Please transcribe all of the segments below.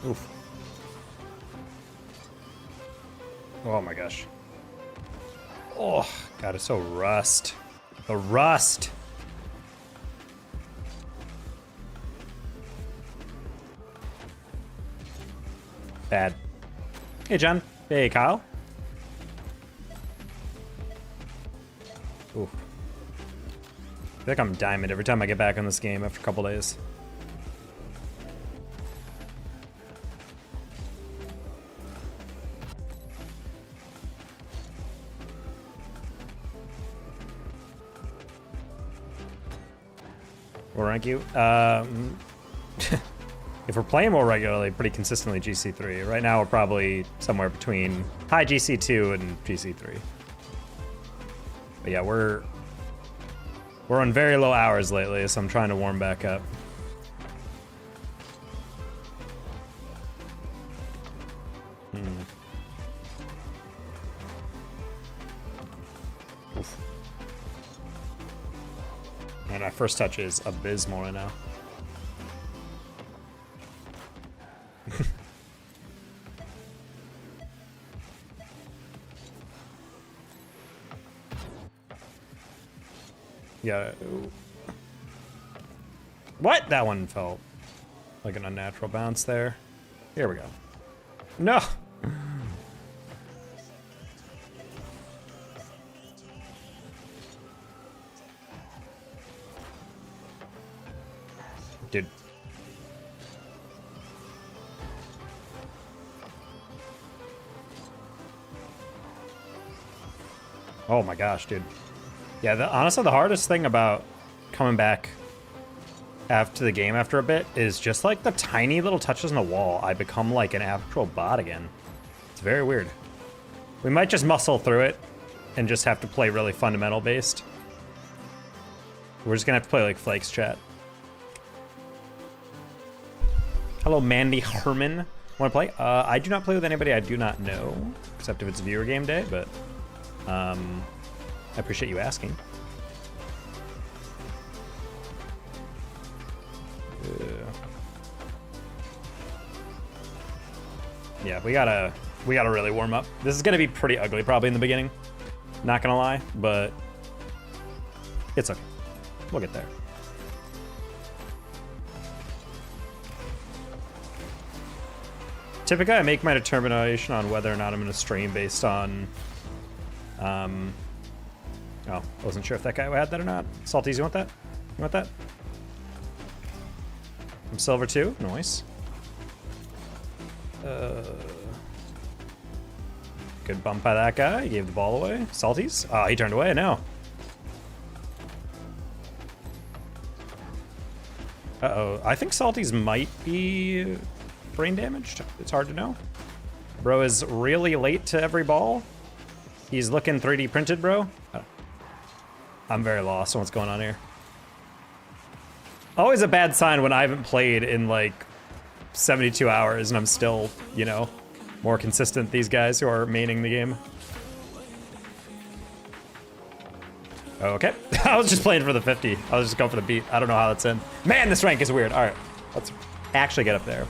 Oof. Oh my gosh. Oh, God, it's so rust. The rust. Bad. Hey, John. Hey, Kyle. Ooh. I feel like I'm diamond every time I get back on this game after a couple days. We'll rank you. If we're playing more regularly, pretty consistently GC3. Right now we're probably somewhere between high GC2 and GC3. But yeah, we're on very low hours lately, so I'm trying to warm back up. Oof. And our first touch is abysmal right now. Yeah. What? That one felt like an unnatural bounce there. Here we go. No! Dude. Oh my gosh, dude. Yeah, honestly, the hardest thing about coming back after the game after a bit is just like the tiny little touches on the wall. I become like an actual bot again. It's very weird. We might just muscle through it and just have to play really fundamental based. We're just gonna have to play like Flakes chat. Hello, Mandy Herman. Wanna play? I do not play with anybody I do not know, except if it's viewer game day, but I appreciate you asking. Yeah, we gotta really warm up. This is gonna be pretty ugly probably in the beginning. Not gonna lie, but it's okay. We'll get there. Typically, I make my determination on whether or not I'm gonna stream based on oh, I wasn't sure if that guy had that or not. Salties, you want that? You want that? I'm silver too. Nice. Good bump by that guy. He gave the ball away. Salties? Oh, he turned away. No. Uh-oh. I think Salties might be brain damaged. It's hard to know. Bro is really late to every ball. He's looking 3D printed, bro. Oh. I'm very lost on what's going on here. Always a bad sign when I haven't played in like 72 hours and I'm still, you know, more consistent these guys who are maining the game. Okay. I was just playing for the 50. I was just going for the beat. I don't know how that's in. Man, this rank is weird. All right, let's actually get up there.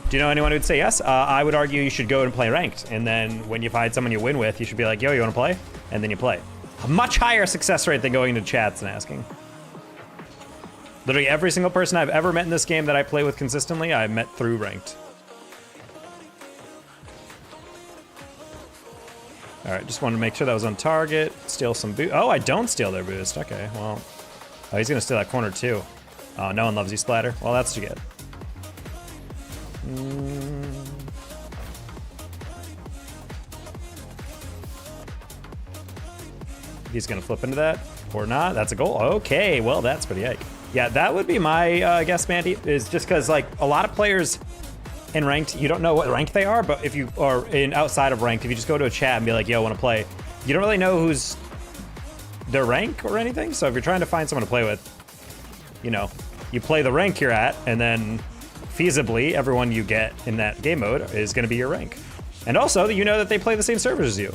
Do you know anyone who'd say yes? I would argue you should go and play ranked. And then when you find someone you win with, you should be like, yo, you want to play? And then you play. A much higher success rate than going into chats and asking. Literally every single person I've ever met in this game that I play with consistently, I met through ranked. All right, just wanted to make sure that was on target. Steal some boost. Oh, I don't steal their boost. Okay, well. Oh, he's gonna steal that corner too. Oh, no one loves you, Splatter. Well, that's what you get. He's gonna flip into that or not. That's a goal. Okay, well, that's pretty yike. Yeah, that would be my guess, Mandy, is just because like a lot of players in ranked, you don't know what rank they are, but if you are in outside of ranked, if you just go to a chat and be like, yo, want to play, you don't really know who's their rank or anything. So if you're trying to find someone to play with, you know, you play the rank you're at, and then feasibly everyone you get in that game mode is going to be your rank. And also, you know that they play the same servers as you.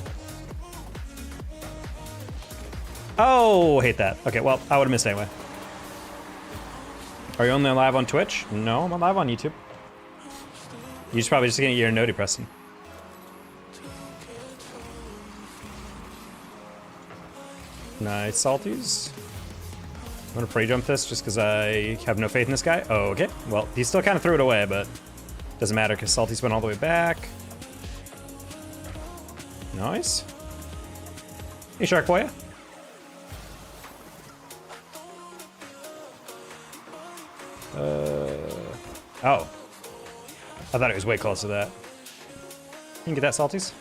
Oh, hate that. Okay, well, I would have missed anyway. Are you only live on Twitch? No, I'm live on YouTube. You should probably just get your noti, Preston. Nice salties. I'm gonna pre-jump this just because I have no faith in this guy. Oh, okay. Well, he still kind of threw it away, but doesn't matter because salties went all the way back. Nice. Hey, Shark Boy. Oh. I thought it was way close to that. You can get that, salties.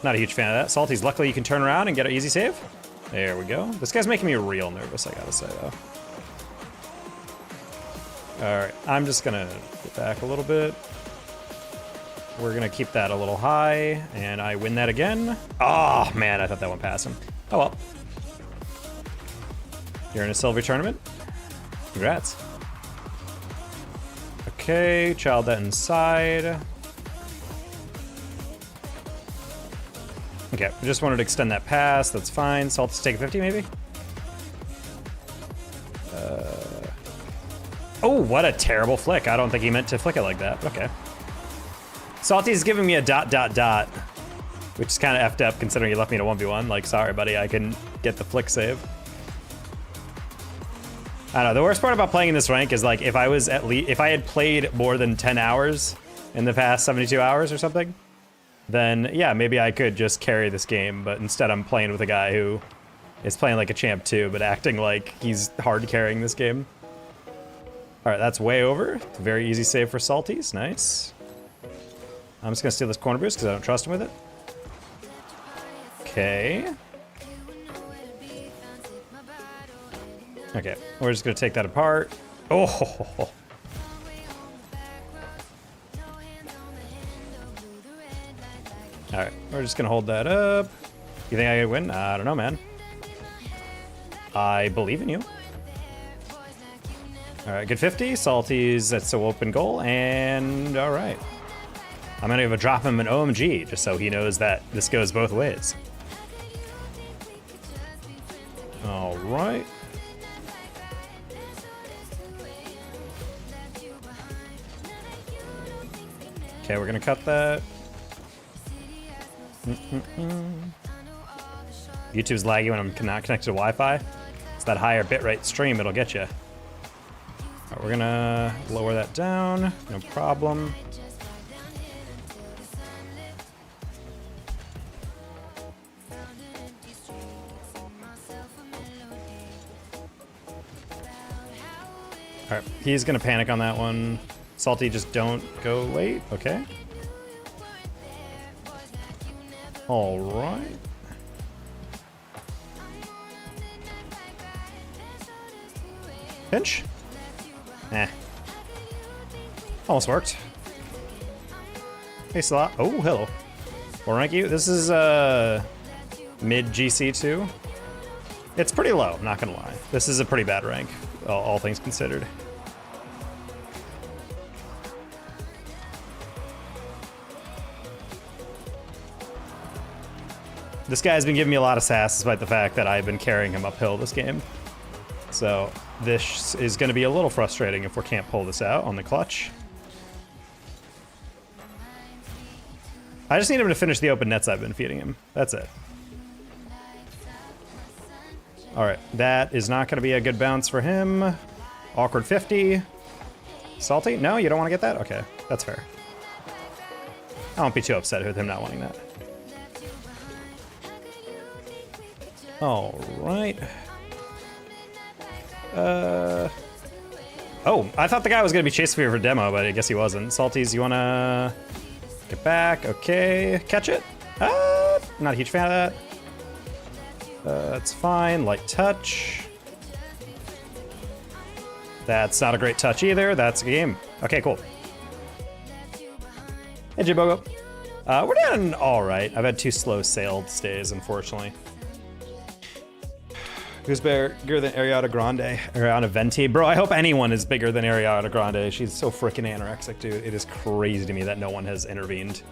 Not a huge fan of that. Salties, luckily you can turn around and get an easy save. There we go. This guy's making me real nervous, I gotta say, though. Alright, I'm just gonna get back a little bit. We're gonna keep that a little high, and I win that again. Oh, man, I thought that went past him. Oh, well. You're in a silver tournament. Congrats. Okay, child that inside. Okay, I just wanted to extend that pass. That's fine. Salt to take 50, maybe? Oh, what a terrible flick. I don't think he meant to flick it like that. Okay. Salty's giving me a ... which is kind of effed up considering he left me in a 1v1. Like, sorry, buddy, I can get the flick save. I don't know. The worst part about playing in this rank is like if I had played more than 10 hours in the past 72 hours or something, then yeah, maybe I could just carry this game. But instead, I'm playing with a guy who is playing like a champ too, but acting like he's hard carrying this game. All right, that's way over. It's a very easy save for Salties. Nice. I'm just gonna steal this corner boost because I don't trust him with it. Okay. Okay, we're just gonna take that apart. Oh. All right, we're just gonna hold that up. You think I could win? I don't know, man. I believe in you. All right, good 50. Salties, that's an open goal, and all right. I'm gonna drop him an OMG just so he knows that this goes both ways. All right. Okay, we're gonna cut that. YouTube's laggy when I'm not connected to Wi-Fi. It's that higher bitrate stream, it'll get you. All right, we're gonna lower that down, no problem. All right, he's gonna panic on that one. Salty, just don't go late, okay. All right. Pinch? Eh. Almost worked. Hey, Slot. Oh, hello. We'll rank you. This is mid GC2. It's pretty low, not gonna lie. This is a pretty bad rank, all things considered. This guy's been giving me a lot of sass despite the fact that I've been carrying him uphill this game. So this is going to be a little frustrating if we can't pull this out on the clutch. I just need him to finish the open nets I've been feeding him. That's it. All right, that is not going to be a good bounce for him. Awkward 50. Salty? No, you don't want to get that? Okay, that's fair. I won't be too upset with him not wanting that. All right. Oh, I thought the guy was gonna be chasing me for demo, but I guess he wasn't. Salties, you wanna get back? Okay, catch it. Not a huge fan of that. That's fine. Light touch. That's not a great touch either. That's a game. Okay, cool. Hey, Jibogo. We're doing all right. I've had 2 slow sailed stays, unfortunately. Who's bigger than Ariana Grande? Ariana Venti? Bro, I hope anyone is bigger than Ariana Grande. She's so freaking anorexic, dude. It is crazy to me that no one has intervened.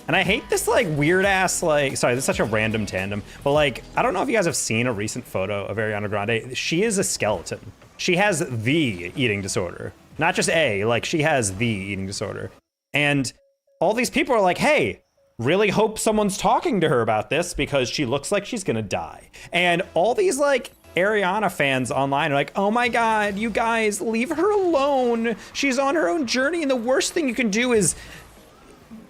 And I hate this, like, weird-ass, like... Sorry, this is such a random tandem. But, like, I don't know if you guys have seen a recent photo of Ariana Grande. She is a skeleton. she has the eating disorder. Not just a, like she has the eating disorder. And all these people are like, hey, really hope someone's talking to her about this because she looks like she's gonna die. And all these like Ariana fans online are like, oh my God, you guys, leave her alone. She's on her own journey, and the worst thing you can do is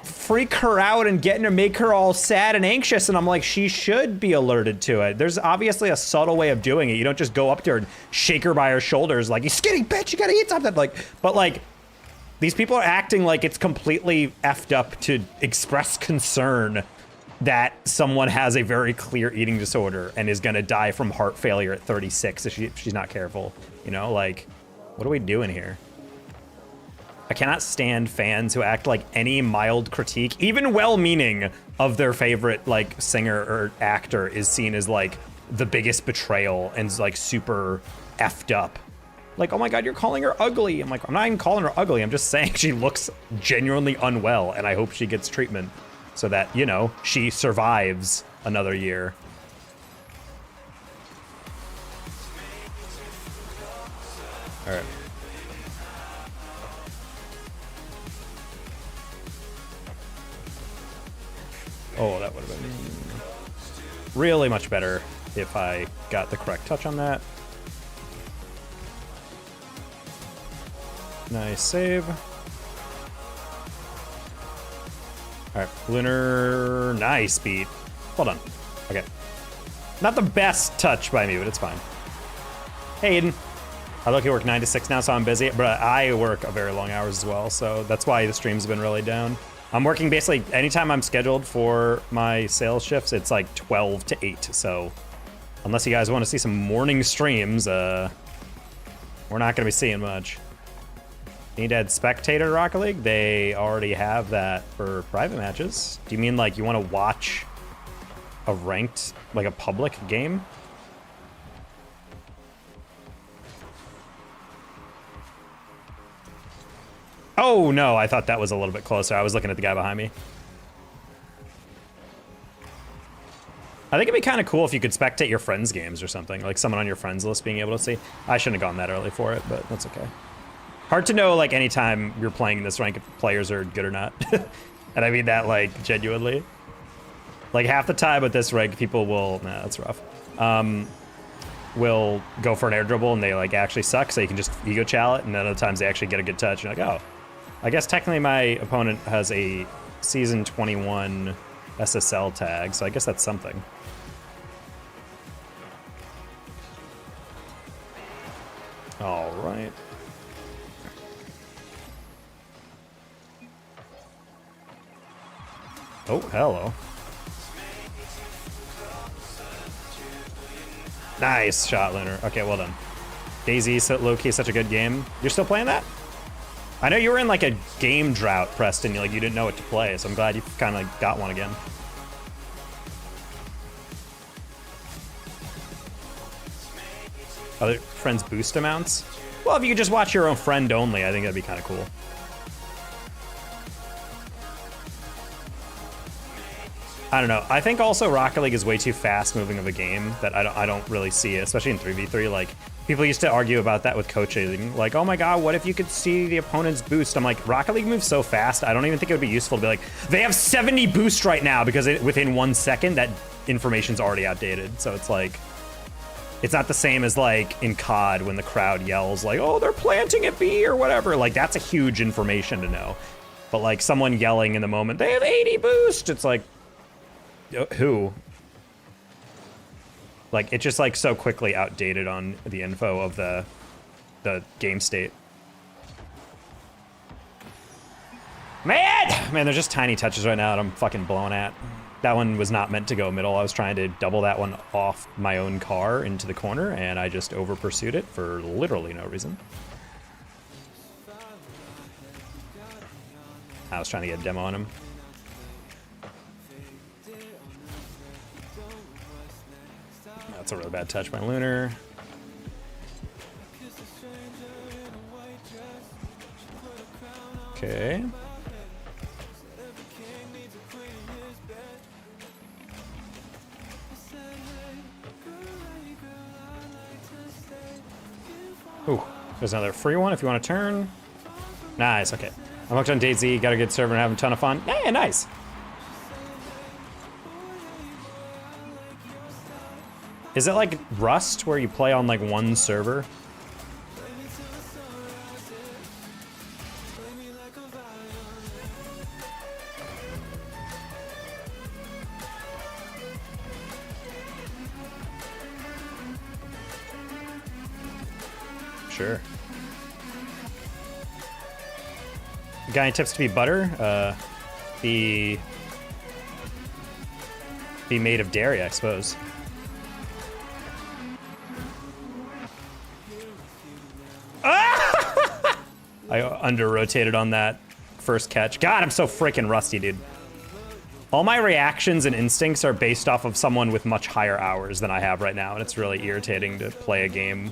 freak her out and get her, make her all sad and anxious. And I'm like, she should be alerted to it. There's obviously a subtle way of doing it. You don't just go up to her and shake her by her shoulders like, you skinny bitch, you gotta eat something. Like, but like, these people are acting like it's completely effed up to express concern that someone has a very clear eating disorder and is gonna die from heart failure at 36 if she's not careful. You know, like, what are we doing here? I cannot stand fans who act like any mild critique, even well-meaning, of their favorite like singer or actor is seen as like the biggest betrayal and like super effed up. Like, oh my God, you're calling her ugly. I'm like, I'm not even calling her ugly. I'm just saying she looks genuinely unwell, and I hope she gets treatment so that, you know, she survives another year. All right. Oh, that would have been really much better if I got the correct touch on that. Nice save. All right, Lunar, nice beat. Hold on, okay. Not the best touch by me, but it's fine. Hey, Aiden. I look at work 9 to 6 now, so I'm busy, but I work a very long hours as well, so that's why the streams have been really down. I'm working basically anytime I'm scheduled for my sales shifts, it's like 12 to 8, so unless you guys want to see some morning streams, we're not gonna be seeing much. Need to add spectator to Rocket League? They already have that for private matches. Do you mean like you want to watch a ranked, like a public game? Oh no, I thought that was a little bit closer. I was looking at the guy behind me. I think it'd be kind of cool if you could spectate your friends' games or something, like someone on your friends list being able to see. I shouldn't have gone that early for it, but that's okay. Hard to know, like, anytime you're playing this rank if players are good or not. And I mean that, like, genuinely. Like, half the time with this rank, people will, nah, that's rough. Will go for an air dribble and they, like, actually suck, so you can just ego chow it, and then other times they actually get a good touch. You're like, oh. I guess technically my opponent has a Season 21 SSL tag, so I guess that's something. All right. Oh, hello. Nice shot, Lunar. Okay, well done. DayZ, so low-key, such a good game. You're still playing that? I know you were in like a game drought, Preston. You didn't know what to play, so I'm glad you kind of got one again. Other friends' boost amounts? Well, if you could just watch your own friend only, I think that'd be kind of cool. I don't know. I think also Rocket League is way too fast moving of a game that I don't really see it, especially in 3v3. Like, people used to argue about that with coaching. Like, oh my God, what if you could see the opponent's boost? I'm like, Rocket League moves so fast, I don't even think it would be useful to be like, they have 70 boost right now, because within 1 second, that information's already outdated. So it's like, it's not the same as like in COD when the crowd yells like, oh, they're planting at B or whatever. Like, that's a huge information to know. But like someone yelling in the moment, they have 80 boost. It's like, who? Like, it's just like so quickly outdated on the info of the game state. Man, they're just tiny touches right now that I'm fucking blowing at. That one was not meant to go middle. I was trying to double that one off my own car into the corner, and I just over pursued it for literally no reason. I was trying to get a demo on him. That's a really bad touch by Lunar. Okay. Ooh, there's another free one if you want to turn. Nice, okay. I'm hooked on DayZ, got a good server and having a ton of fun. Yeah, nice. Is it like Rust where you play on like one server? Sure. Got any tips to be butter? Be made of dairy, I suppose. Ah! I under-rotated on that first catch. God, I'm so freaking rusty, dude. All my reactions and instincts are based off of someone with much higher hours than I have right now, and it's really irritating to play a game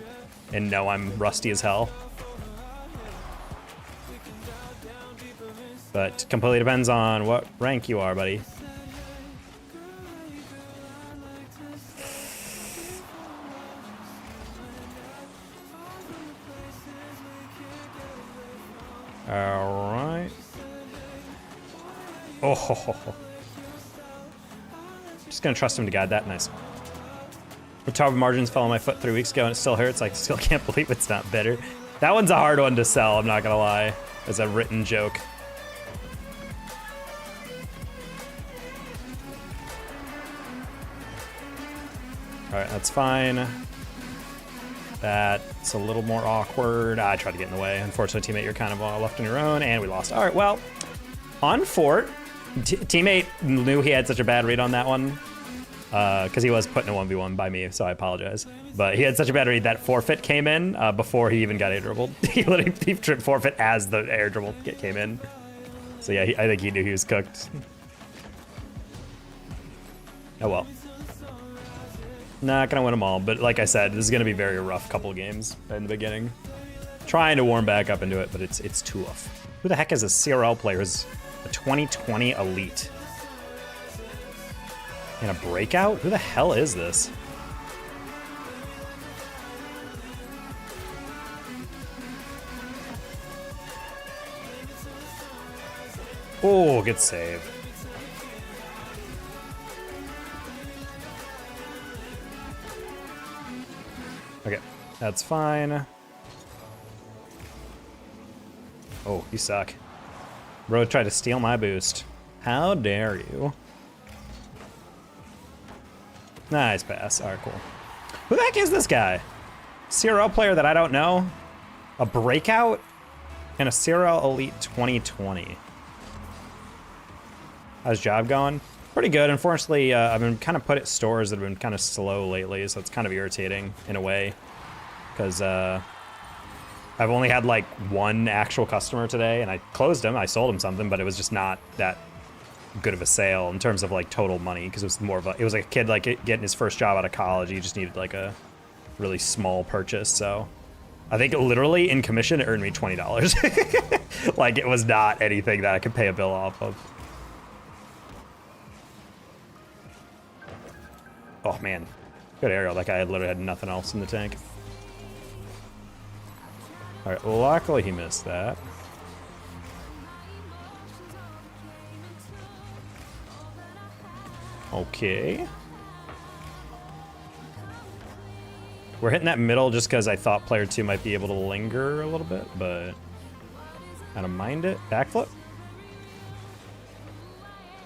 and know I'm rusty as hell. But completely depends on what rank you are, buddy. All right. Oh, ho, ho, ho. Just gonna trust him to guide that. Nice. The top margins fell on my foot 3 weeks ago and it still hurts. I still can't believe it's not better. That one's a hard one to sell, I'm not gonna lie, as a written joke. All right, that's fine. That's a little more awkward. I tried to get in the way. Unfortunately, teammate, you're kind of left on your own, and we lost. All right, well, on fort, teammate knew he had such a bad read on that one, because he was put in a 1v1 by me, so I apologize. But he had such a bad read that forfeit came in before he even got air dribbled. He literally tripped forfeit as the air dribble came in. So yeah, I think he knew he was cooked. Oh well. Not gonna win them all, but like I said, this is gonna be a very rough couple games in the beginning. Trying to warm back up into it, but it's tough. Who the heck is a CRL player who's a 2020 elite? In a breakout? Who the hell is this? Oh, good save. Okay, that's fine. Oh, you suck. Bro tried to steal my boost. How dare you? Nice pass. All right, cool. Who the heck is this guy? CRL player that I don't know? A breakout? And a CRL Elite 2020. How's job going? Pretty good. Unfortunately, I've been kind of put at stores that have been kind of slow lately, so it's kind of irritating in a way. Because I've only had like one actual customer today, and I closed him. I sold him something, but it was just not that good of a sale in terms of like total money, because it was more of a, it was like a kid like getting his first job out of college. He just needed like a really small purchase. So I think literally in commission, it earned me $20. Like it was not anything that I could pay a bill off of. Oh man, good aerial. That guy literally had nothing else in the tank. All right, luckily he missed that. Okay. We're hitting that middle just because I thought player 2 might be able to linger a little bit, but I don't mind it. Backflip.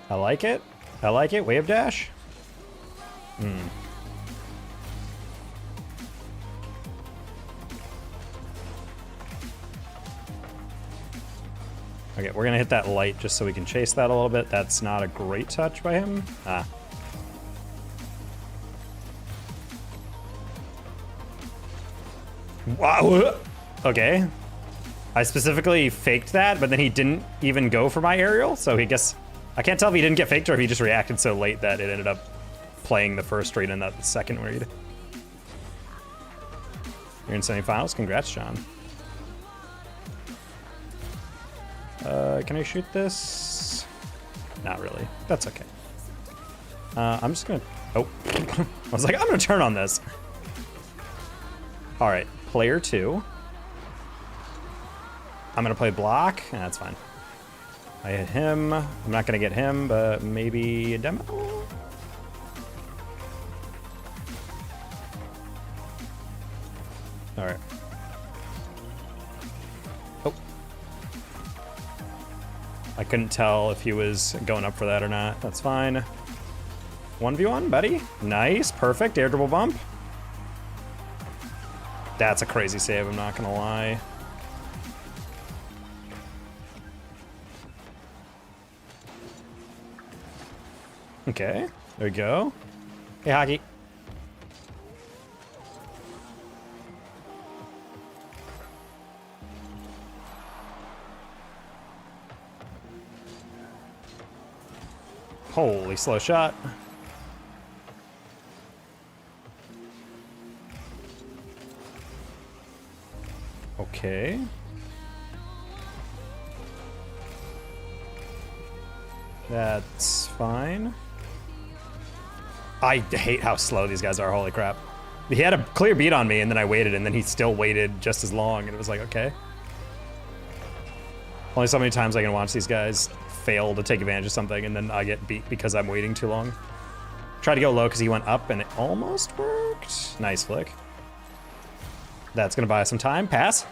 I like it. I like it. Wave dash. Okay, we're gonna hit that light just so we can chase that a little bit. That's not a great touch by him. Ah. Wow. Okay. I specifically faked that, but then he didn't even go for my aerial, so he guess I can't tell if he didn't get faked or if he just reacted so late that it ended up playing the first read and not the second read. You're in semifinals. Congrats, John. Can I shoot this? Not really. That's okay. I'm just gonna... Oh. I was like, I'm gonna turn on this. All right, player 2. I'm gonna play block. That's fine. I hit him. I'm not gonna get him, but maybe a demo. All right. Oh. I couldn't tell if he was going up for that or not. That's fine. 1v1, buddy. Nice, perfect. Air dribble bump. That's a crazy save, I'm not gonna lie. Okay, there we go. Hey, Hockey. Holy slow shot. Okay. That's fine. I hate how slow these guys are, holy crap. He had a clear beat on me and then I waited and then he still waited just as long and it was like, okay. Only so many times I can watch these guys fail to take advantage of something and then I get beat because I'm waiting too long. Tried to go low because he went up and it almost worked. Nice flick. That's gonna buy us some time. Pass.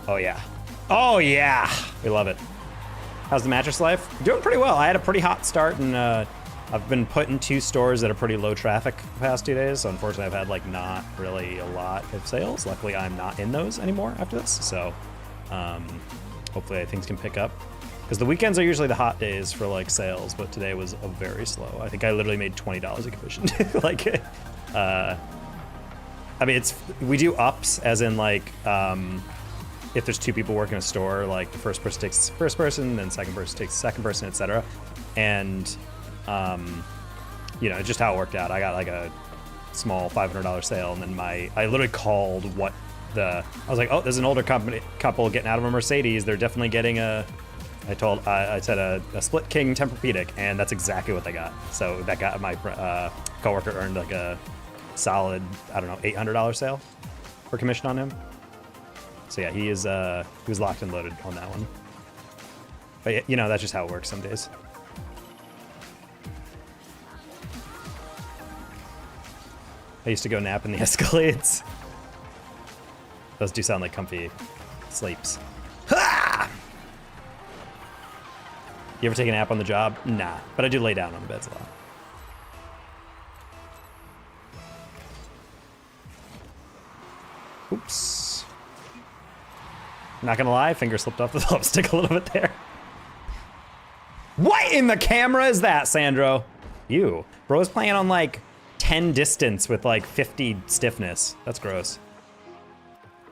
Oh yeah. Oh yeah. We love it. How's the mattress life? Doing pretty well. I had a pretty hot start and I've been put in 2 stores that are pretty low traffic the past 2 days. So unfortunately I've had like not really a lot of sales. Luckily I'm not in those anymore after this. So hopefully things can pick up. Because the weekends are usually the hot days for like sales, but today was a very slow. I think I literally made $20 a commission. Like, I mean, we do ups as in like, if there's 2 people working a store, like the first person takes first person, then second person takes second person, etc. And, you know, just how it worked out. I got like a small $500 sale, and then I literally called I was like, oh, there's an older couple getting out of a Mercedes. They're definitely getting I said a split king Tempur-Pedic, and that's exactly what they got. So that got my coworker earned like a solid, I don't know, $800 sale for commission on him. So yeah, he was locked and loaded on that one. But you know, that's just how it works some days. I used to go nap in the Escalades. Those do sound like comfy sleeps. Ha! You ever take a nap on the job? Nah, but I do lay down on the beds a lot. Oops. Not gonna lie, finger slipped off the thumbstick a little bit there. What in the camera is that, Sandro? You. Bro's playing on like 10 distance with like 50 stiffness. That's gross.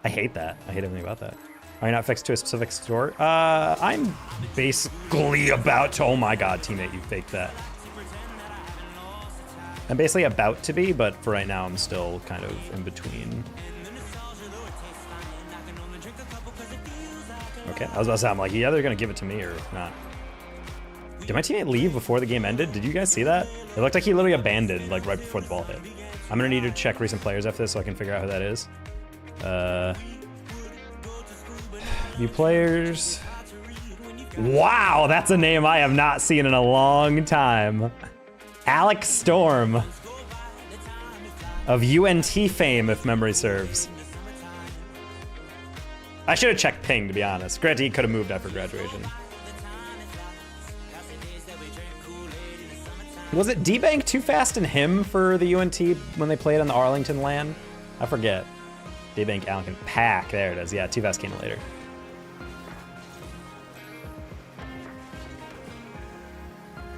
I hate that. I hate everything about that. Are you not fixed to a specific store? I'm basically about to, oh my God, teammate, you faked that. I'm basically about to be, but for right now, I'm still kind of in between. Okay, I was about to say, I'm like, yeah, they're gonna give it to me or not. Did my teammate leave before the game ended? Did you guys see that? It looked like he literally abandoned, like right before the ball hit. I'm gonna need to check recent players after this so I can figure out who that is. New players. Wow, that's a name I have not seen in a long time. Alex Storm of UNT fame, if memory serves. I should have checked ping, to be honest. Granted, he could have moved after graduation. Was it D-Bank too fast and him for the UNT when they played on the Arlington LAN? I forget. D-Bank, Allen, Pack, there it is. Yeah, too fast came later.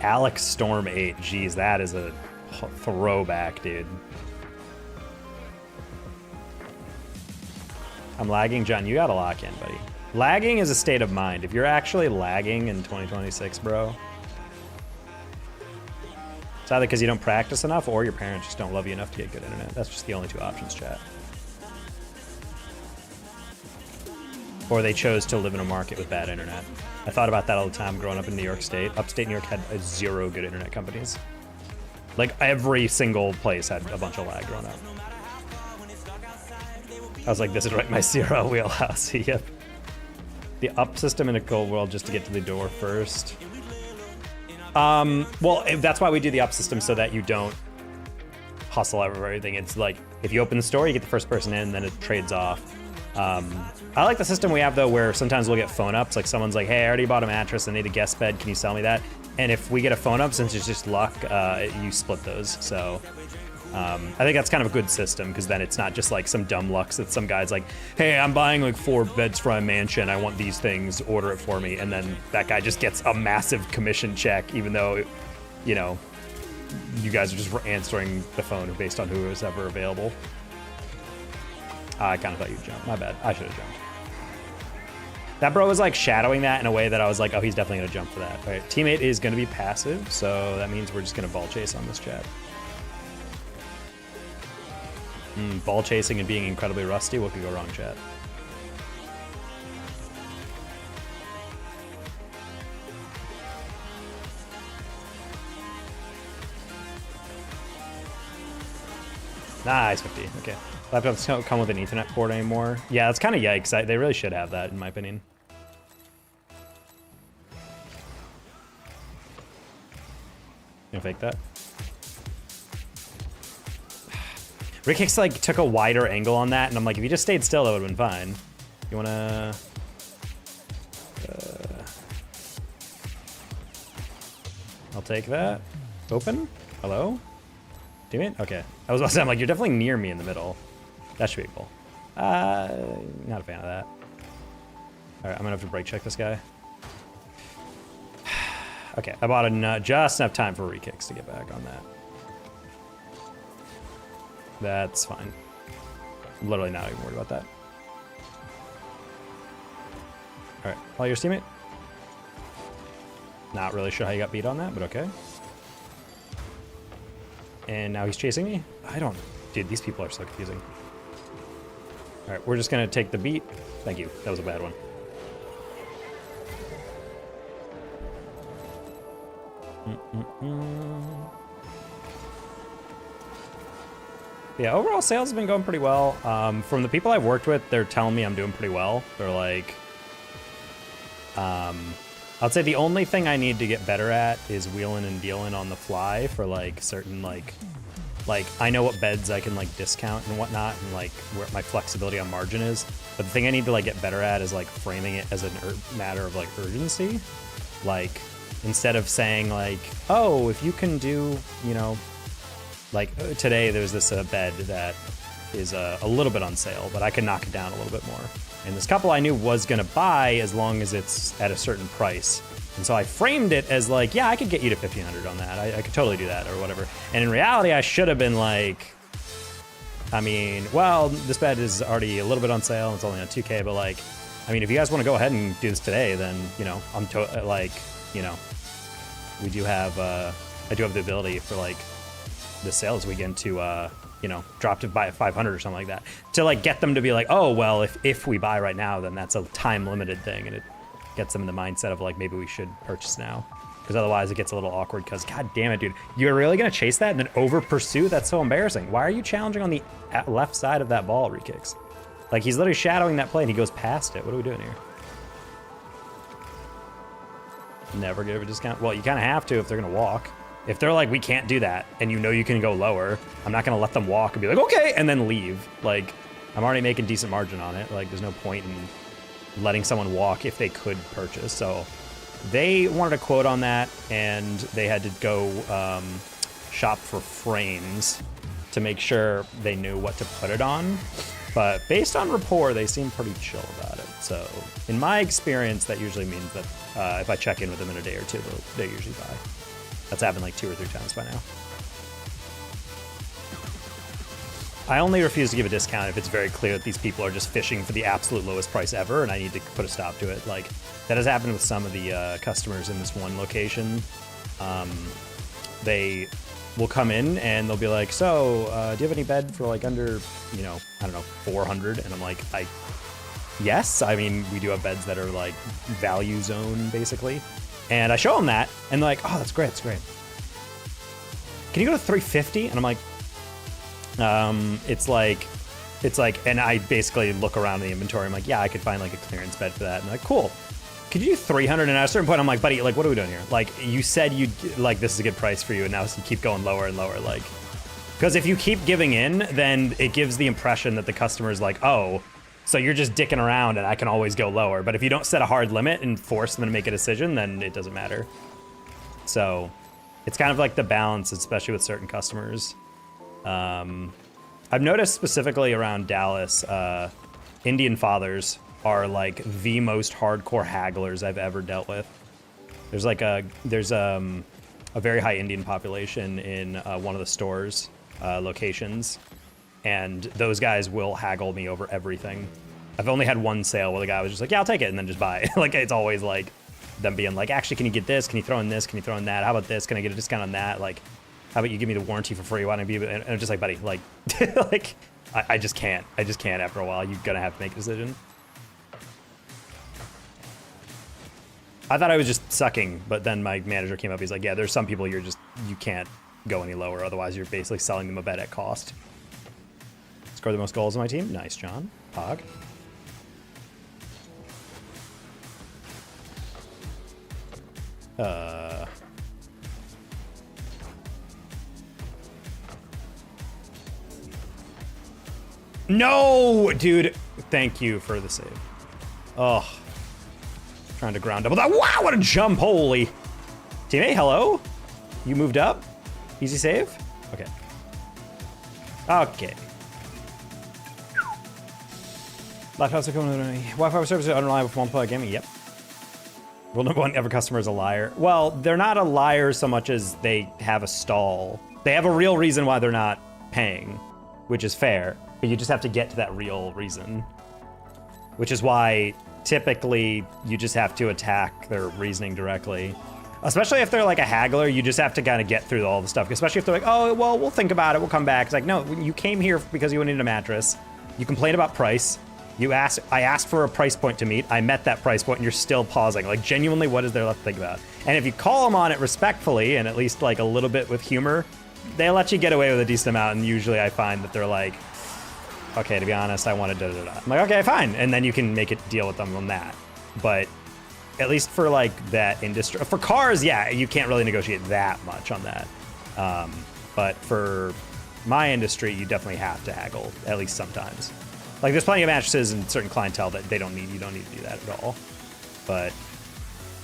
Alex Storm 8, geez, that is a throwback, dude. I'm lagging, John, you gotta lock in, buddy. Lagging is a state of mind. If you're actually lagging in 2026, bro, it's either because you don't practice enough or your parents just don't love you enough to get good internet. That's just the only 2 options, chat. Or they chose to live in a market with bad internet. I thought about that all the time growing up in New York State. Upstate New York had 0 good internet companies. Like every single place had a bunch of lag growing up. I was like, this is right in my Sierra wheelhouse. Yep. The up system in a cold world just to get to the door first. Well, that's why we do the up system, so that you don't hustle over everything. It's like, if you open the store, you get the first person in, then it trades off. I like the system we have, though, where sometimes we'll get phone ups. Like, someone's like, hey, I already bought a mattress, I need a guest bed, can you sell me that? And if we get a phone up, since it's just luck, you split those. So I think that's kind of a good system, because then it's not just like some dumb lucks that some guy's like, hey, I'm buying like 4 beds for a mansion, I want these things, order it for me. And then that guy just gets a massive commission check, even though, you know, you guys are just answering the phone based on who was ever available. I kind of thought you'd jump. My bad. I should have jumped. That bro was like shadowing that in a way that I was like, oh, he's definitely going to jump for that. All right, teammate is going to be passive, so that means we're just going to ball chase on this chat. Ball chasing and being incredibly rusty. What could go wrong, chat? Nice, 50. Okay. Laptops don't come with an Ethernet port anymore. Yeah, that's kind of yikes. They really should have that, in my opinion. Gonna fake that. Rick Hicks like took a wider angle on that, and I'm like, if you just stayed still, that would have been fine. You wanna? I'll take that. Open. Hello. Teammate? Okay. I was about to say, I'm like, you're definitely near me in the middle. That should be cool. Not a fan of that. All right, I'm gonna have to brake check this guy. Okay, I bought just enough time for re-kicks to get back on that. That's fine. I'm literally not even worried about that. All right, all your teammate. Not really sure how you got beat on that, but okay. And now he's chasing me? I don't... Dude, these people are so confusing. All right, we're just gonna take the beat. Thank you, that was a bad one. Yeah, overall sales have been going pretty well. From the people I've worked with, they're telling me I'm doing pretty well. They're like... I'd say the only thing I need to get better at is wheeling and dealing on the fly for like certain like I know what beds I can like discount and whatnot, and like where my flexibility on margin is. But the thing I need to like get better at is like framing it as a matter of like urgency. Like instead of saying like, oh, if you can do, you know, like today there's this bed that is a little bit on sale, but I can knock it down a little bit more. And this couple I knew was gonna buy as long as it's at a certain price. And so I framed it as like, yeah, I could get you to 1,500 on that. I could totally do that or whatever. And in reality, I should have been like, I mean, well, this bed is already a little bit on sale. It's only on 2K, but like, I mean, if you guys want to go ahead and do this today, then, you know, I'm like, you know, we do have, I do have the ability for like the sales weekend to, you know, drop to buy at 500 or something like that, to like get them to be like, oh, well, if we buy right now, then that's a time limited thing, and it gets them in the mindset of like, maybe we should purchase now, because otherwise it gets a little awkward. Because god damn it, dude, you're really gonna chase that and then over pursue? That's so embarrassing. Why are you challenging on the left side of that ball, re-kicks? Like, he's literally shadowing that play and he goes past it. What are we doing here? Never give a discount. Well, you kind of have to if they're gonna walk. If they're like, we can't do that, and you know you can go lower, I'm not gonna let them walk and be like, okay, and then leave. Like, I'm already making decent margin on it. Like, there's no point in letting someone walk if they could purchase. So they wanted a quote on that, and they had to go shop for frames to make sure they knew what to put it on. But based on rapport, they seem pretty chill about it. So in my experience, that usually means that if I check in with them in a day or two, they usually buy. That's happened like 2 or 3 times by now. I only refuse to give a discount if it's very clear that these people are just fishing for the absolute lowest price ever, and I need to put a stop to it. Like, that has happened with some of the customers in this one location. They will come in and they'll be like, so, do you have any bed for like under, you know, I don't know, 400? And I'm like, yes. I mean, we do have beds that are like value zone, basically. And I show them that, and they're like, oh, that's great, that's great. Can you go to 350? And I'm like, it's like It's like, and I basically look around the inventory. I'm like, yeah, I could find like a clearance bed for that. And they're like, cool. Could you do 300? And at a certain point, I'm like, buddy, like, what are we doing here? Like, you said you'd, like, this is a good price for you, and now you keep going lower and lower, like. Because if you keep giving in, then it gives the impression that the customer's like, oh, so you're just dicking around and I can always go lower. But if you don't set a hard limit and force them to make a decision, then it doesn't matter. So it's kind of like the balance, especially with certain customers. I've noticed specifically around Dallas, Indian fathers are like the most hardcore hagglers I've ever dealt with. There's like a very high Indian population in one of the stores locations, and those guys will haggle me over everything. I've only had one sale where the guy was just like, yeah, I'll take it, and then just buy it. Like, it's always like them being like, actually, can you get this? Can you throw in this? Can you throw in that? How about this? Can I get a discount on that? Like, how about you give me the warranty for free? Why don't you be? And I'm just like, buddy, like, like, I just can't. I just can't after a while. You're gonna have to make a decision. I thought I was just sucking, but then my manager came up. He's like, yeah, there's some people you can't go any lower. Otherwise, you're basically selling them a bed at cost. Score the most goals on my team. Nice, John. Pog. No, dude. Thank you for the save. Oh. Trying to ground double that. Wow, what a jump. Holy. Teammate, hello? You moved up? Easy save? Okay. Okay. Laptops are coming to me. Wi-Fi service is unreliable for one-player gaming. Yep. Rule number one, every customer is a liar. Well, they're not a liar so much as they have a stall. They have a real reason why they're not paying, which is fair. But you just have to get to that real reason. Which is why typically you just have to attack their reasoning directly. Especially if they're like a haggler, you just have to kind of get through all the stuff. Especially if they're like, oh, well, we'll think about it, we'll come back. It's like, no, you came here because you needed a mattress. You complained about price. I asked for a price point to meet. I met that price point and you're still pausing. Like, genuinely, what is there left to think about? And if you call them on it respectfully and at least like a little bit with humor, they let you get away with a decent amount. And usually I find that they're like, okay, to be honest, I wanted da-da-da. I'm like, okay, fine. And then you can make it deal with them on that. But at least for like that industry, for cars, yeah, you can't really negotiate that much on that. But for my industry, you definitely have to haggle, at least sometimes. Like, there's plenty of mattresses and certain clientele that you don't need to do that at all. But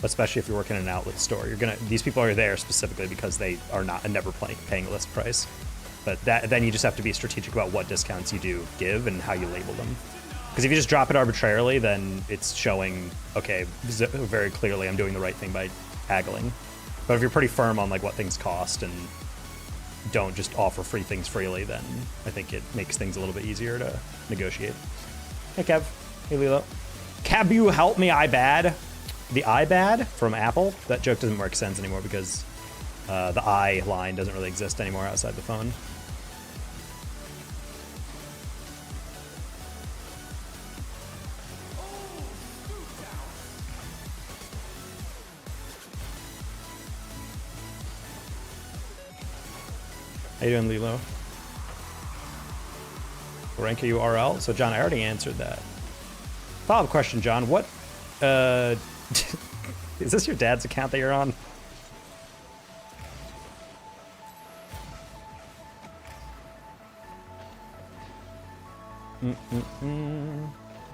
especially if you're working in an outlet store, these people are there specifically because they are never paying list price. But then you just have to be strategic about what discounts you do give and how you label them. Because if you just drop it arbitrarily, then it's showing, okay, very clearly I'm doing the right thing by haggling. But if you're pretty firm on like what things cost and don't just offer free things freely, then I think it makes things a little bit easier to negotiate. Hey, Kev. Hey, Lilo. Cab, you help me, iBad. The iBad from Apple? That joke doesn't make sense anymore because the I line doesn't really exist anymore outside the phone. How you doing, Lilo? Rank are you RL? So, John, I already answered that. Follow-up question, John. What, is this your dad's account that you're on?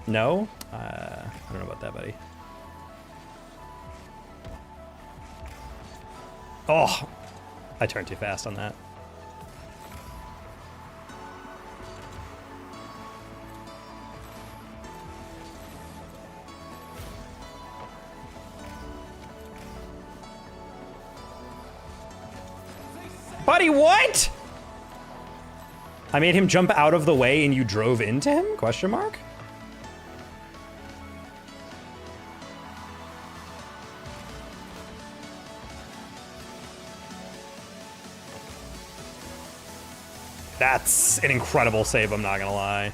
No? I don't know about that, buddy. Oh, I turned too fast on that. Buddy, what? I made him jump out of the way and you drove into him? Question mark? That's an incredible save, I'm not gonna lie.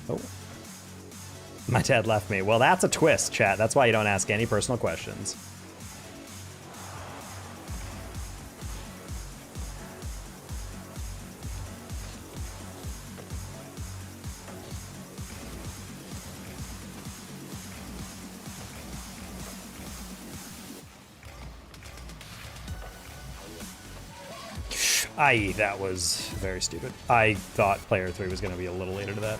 Oh. My dad left me. Well, that's a twist, chat. That's why you don't ask any personal questions. That was very stupid. I thought player 3 was going to be a little later to that.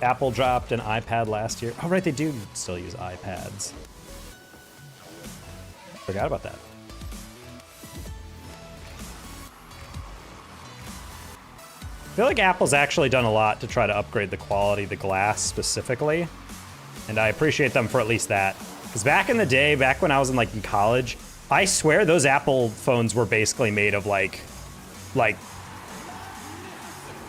Apple dropped an iPad last year. Oh, right, they do still use iPads. Forgot about that. I feel like Apple's actually done a lot to try to upgrade the quality of the glass specifically. And I appreciate them for at least that. Because back in the day, back when I was in college, I swear those Apple phones were basically made of like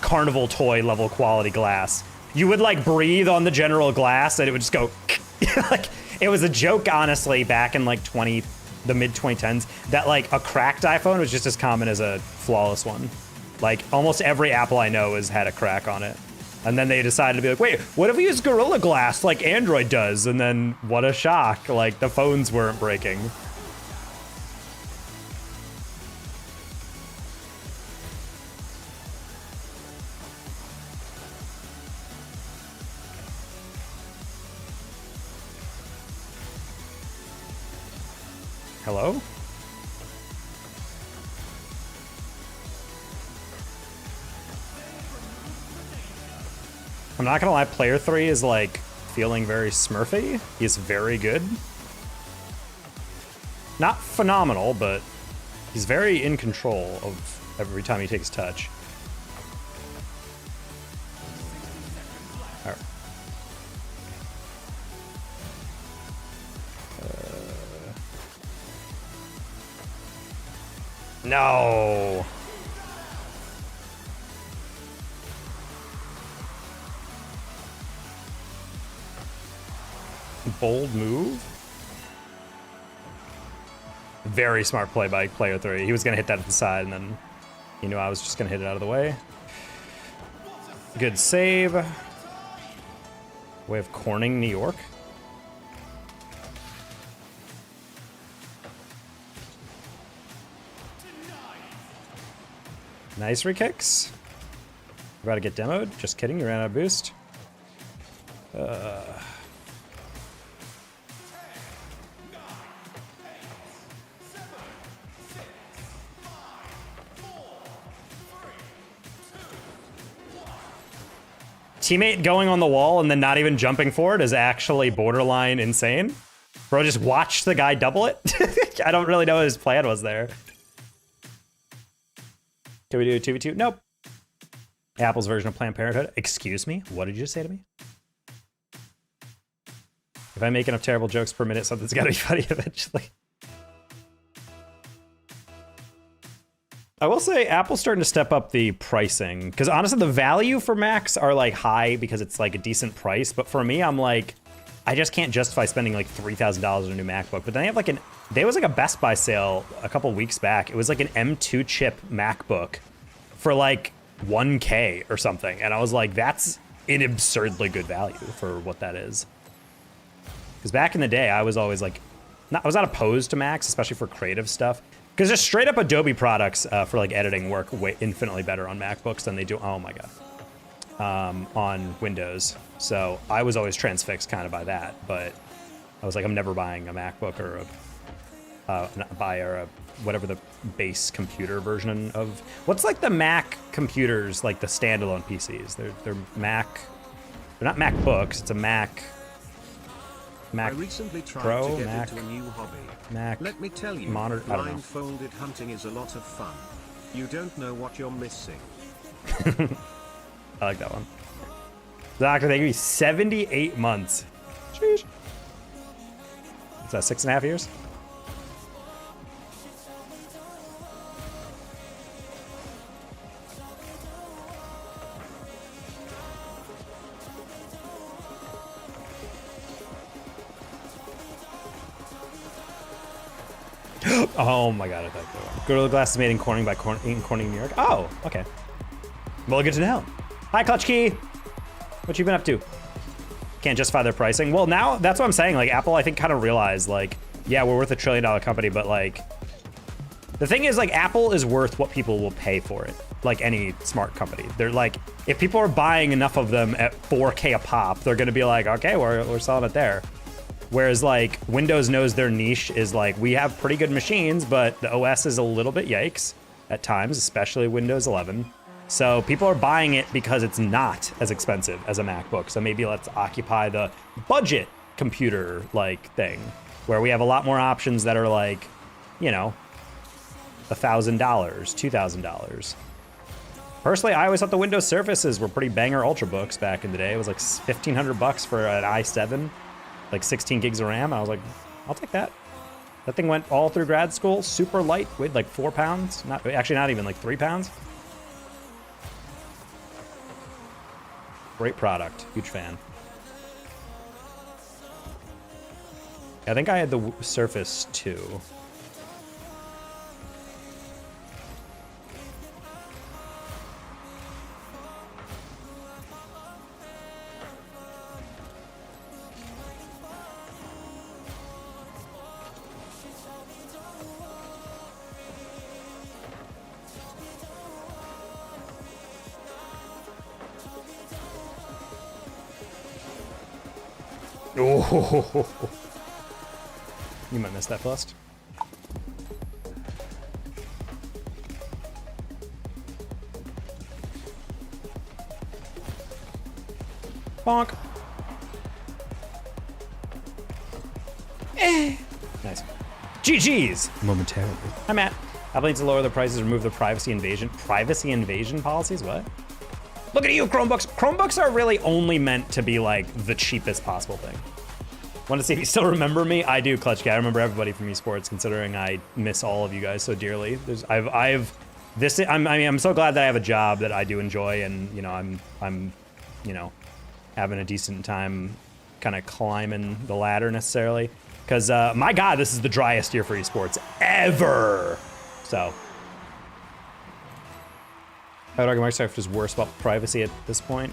carnival toy level quality glass. You would like breathe on the general glass and it would just go like it was a joke, honestly, back in like the mid 2010s that like a cracked iPhone was just as common as a flawless one. Like almost every Apple I know has had a crack on it. And then they decided to be like, wait, what if we use Gorilla Glass like Android does? And then what a shock, like the phones weren't breaking. Hello? I'm not gonna lie, player 3 is like feeling very Smurfy. He's very good. Not phenomenal, but he's very in control of every time he takes touch. All right. No. Bold move. Very smart play by player 3. He was gonna hit that at the side, and then he knew I was just gonna hit it out of the way. Good save. Way of corning New York. Nice re-kicks. About to get demoed. Just kidding, you ran out of boost. Teammate going on the wall and then not even jumping for it is actually borderline insane. Bro, just watch the guy double it. I don't really know what his plan was there. Can we do a 2v2? Nope. Apple's version of Planned Parenthood. Excuse me? What did you just say to me? If I make enough terrible jokes per minute, something's gotta be funny eventually. I will say Apple's starting to step up the pricing, because honestly the value for Macs are like high because it's like a decent price, but for me I'm like, I just can't justify spending like $3,000 on a new MacBook. But then they have like there was like a Best Buy sale a couple weeks back. It was like an M2 chip MacBook for like 1K or something. And I was like, that's an absurdly good value for what that is. Because back in the day, I was always like, I was not opposed to Macs, especially for creative stuff. Because just straight up Adobe products for like editing work way infinitely better on MacBooks than they do, oh my God, on Windows. So I was always transfixed kind of by that, but I was like, I'm never buying a MacBook or whatever the base computer version of, what's like the Mac computers, like the standalone PCs. They're Mac, they're not MacBooks, it's a Mac I recently tried Pro, to get Mac, into a new hobby. Mac, let me tell you, monitor, I don't know. blindfolded hunting is a lot of fun. You don't know what you're missing. I like that one. Doctor, they give me 78 months. Sheesh. Is that 6.5 years? Oh my God, I thought that one. Gorilla Glass is made in Corning by Corning, New York. Oh, okay. Well, good to know. Hi, Clutch Key. What you been up to? Can't justify their pricing. Well, now that's what I'm saying. Like Apple, I think kind of realized like, yeah, we're worth $1 trillion company, but like, the thing is like Apple is worth what people will pay for it. Like any smart company. They're like, if people are buying enough of them at 4K a pop, they're gonna be like, okay, we're selling it there. Whereas like Windows knows their niche is like, we have pretty good machines, but the OS is a little bit yikes at times, especially Windows 11. So people are buying it because it's not as expensive as a MacBook. So maybe let's occupy the budget computer like thing where we have a lot more options that are like, you know, $1,000, $2,000. Personally, I always thought the Windows Surfaces were pretty banger Ultrabooks back in the day. It was like $1,500 for an i7, like 16 gigs of RAM. I was like, I'll take that. That thing went all through grad school, super light, weighed like 4 pounds. Not even like 3 pounds. Great product, huge fan. I think I had the Surface 2. Oh, you might miss that bust. Bonk. Nice. GG's. Momentarily. Hi, Matt. Apple needs to lower the prices, remove the privacy invasion policies. What? Look at you, Chromebooks. Chromebooks are really only meant to be like the cheapest possible thing. Want to see if you still remember me? I do, Clutch Guy. I remember everybody from esports, considering I miss all of you guys so dearly. I'm so glad that I have a job that I do enjoy, and you know, I'm, you know, having a decent time, kind of climbing the ladder necessarily. Because my God, this is the driest year for esports ever. So. I would argue Microsoft is worse about privacy at this point.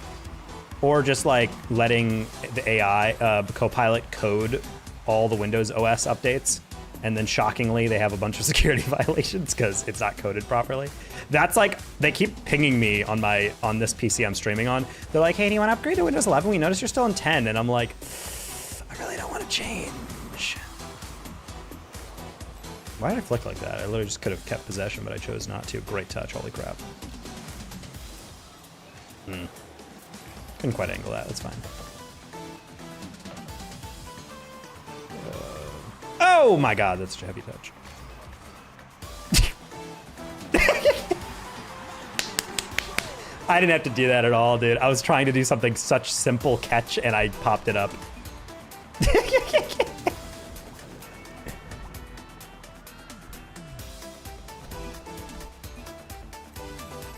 Or just like letting the AI, Copilot, code all the Windows OS updates. And then shockingly, they have a bunch of security violations because it's not coded properly. That's like, they keep pinging me on this PC I'm streaming on. They're like, hey, do you want to upgrade to Windows 11? We noticed you're still in 10. And I'm like, I really don't want to change. Why did I flick like that? I literally just could have kept possession, but I chose not to. Great touch, holy crap. Couldn't quite angle that, that's fine. Oh my God, that's such a heavy touch. I didn't have to do that at all, dude. I was trying to do something such simple catch and I popped it up.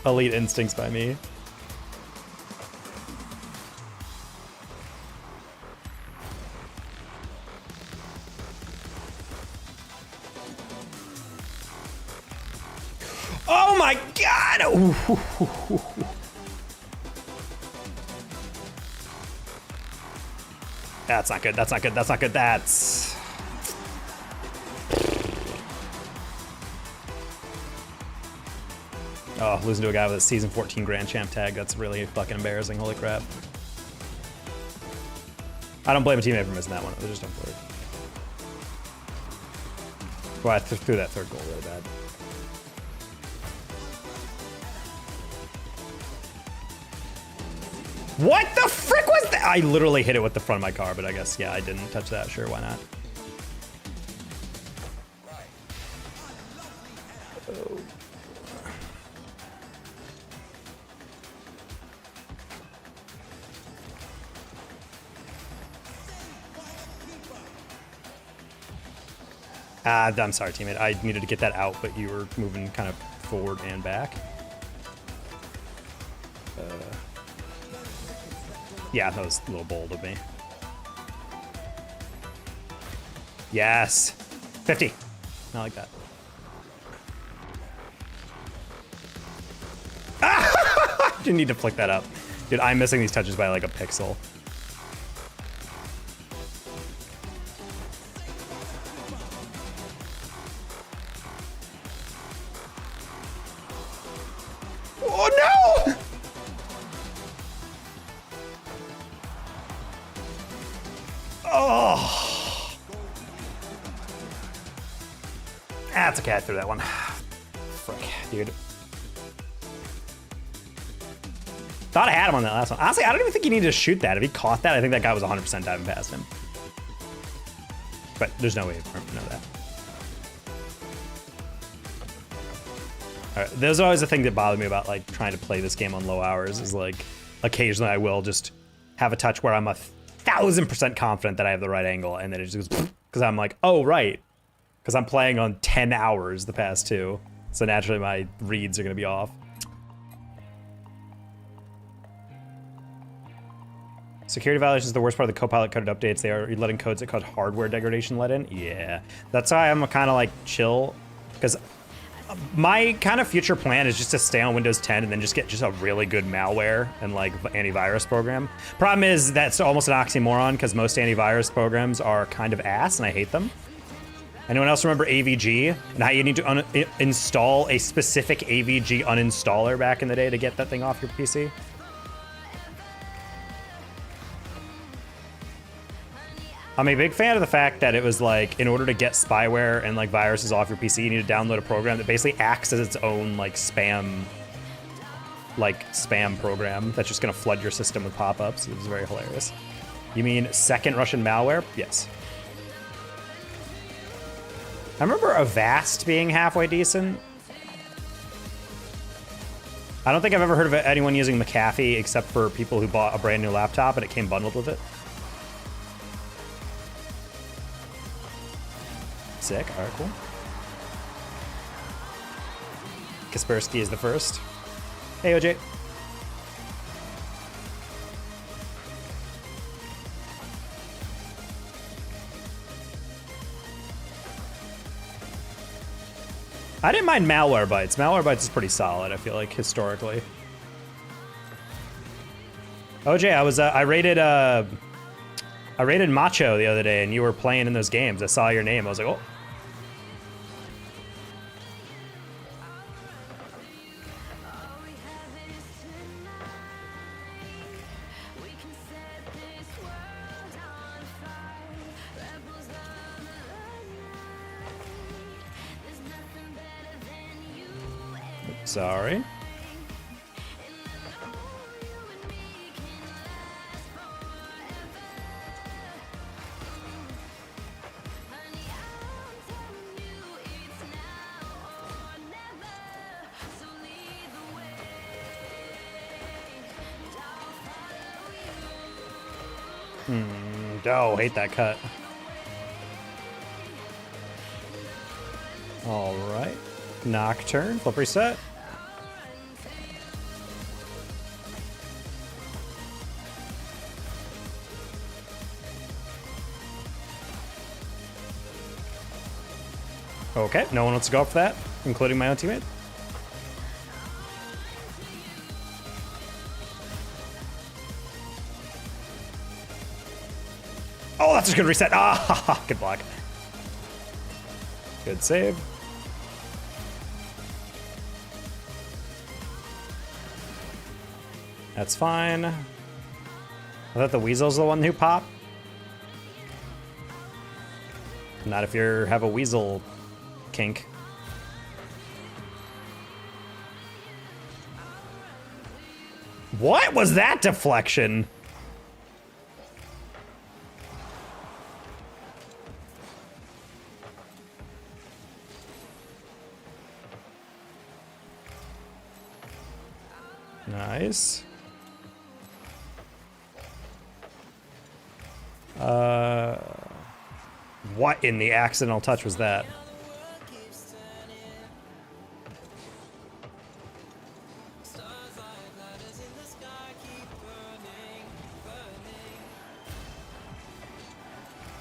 Elite instincts by me. Oh my God! Ooh. That's not good, that's not good, that's not good, that's... Oh, losing to a guy with a season 14 Grand Champ tag, that's really fucking embarrassing, holy crap. I don't blame a teammate for missing that one, it was just unfortunate. Well, I threw that third goal really bad. What the frick was that? I literally hit it with the front of my car, but I guess, yeah, I didn't touch that. Sure, why not? I'm sorry, teammate. I needed to get that out, but you were moving kind of forward and back. Yeah, that was a little bold of me. Yes. 50. Not like that. Ah! Didn't need to flick that up. Dude, I'm missing these touches by like a pixel. Oh no! Oh. okay, I threw that one. Frick, dude. Thought I had him on that last one. Honestly, I don't even think he needed to shoot that. If he caught that, I think that guy was 100% diving past him. But there's no way for him to know that. All right, there's always the thing that bothered me about like trying to play this game on low hours is like occasionally I will just have a touch where I'm 1,000% confident that I have the right angle, and then it just goes because I'm like, oh right, because I'm playing on 10 hours the past 2, so naturally my reads are gonna be off. Security violations is the worst part of the Copilot coded updates. They are letting codes that cause hardware degradation let in. Yeah, that's why I'm kind of like chill, because my kind of future plan is just to stay on Windows 10 and then just get just a really good malware and like antivirus program. Problem is that's almost an oxymoron because most antivirus programs are kind of ass and I hate them. Anyone else remember AVG and how you need to install a specific AVG uninstaller back in the day to get that thing off your PC? I'm a big fan of the fact that it was like, in order to get spyware and like viruses off your PC, you need to download a program that basically acts as its own like spam program that's just gonna flood your system with pop-ups. It was very hilarious. You mean second Russian malware? Yes. I remember Avast being halfway decent. I don't think I've ever heard of anyone using McAfee except for people who bought a brand new laptop and it came bundled with it. Sick, all right, cool. Kaspersky is the first. Hey, OJ. I didn't mind Malwarebytes. Malwarebytes is pretty solid, I feel like, historically. OJ, I rated Macho the other day and you were playing in those games. I saw your name. I was like, oh. Sorry. Oh, hate that cut. All right. Nocturne, flip reset. Okay, no one wants to go for that, including my own teammate. Oh, that's a good reset. Ah, good block. Good save. That's fine. I thought the Weasel's the one who popped. Not if you have a Weasel kink. What was that deflection? Nice. What in the accidental touch was that?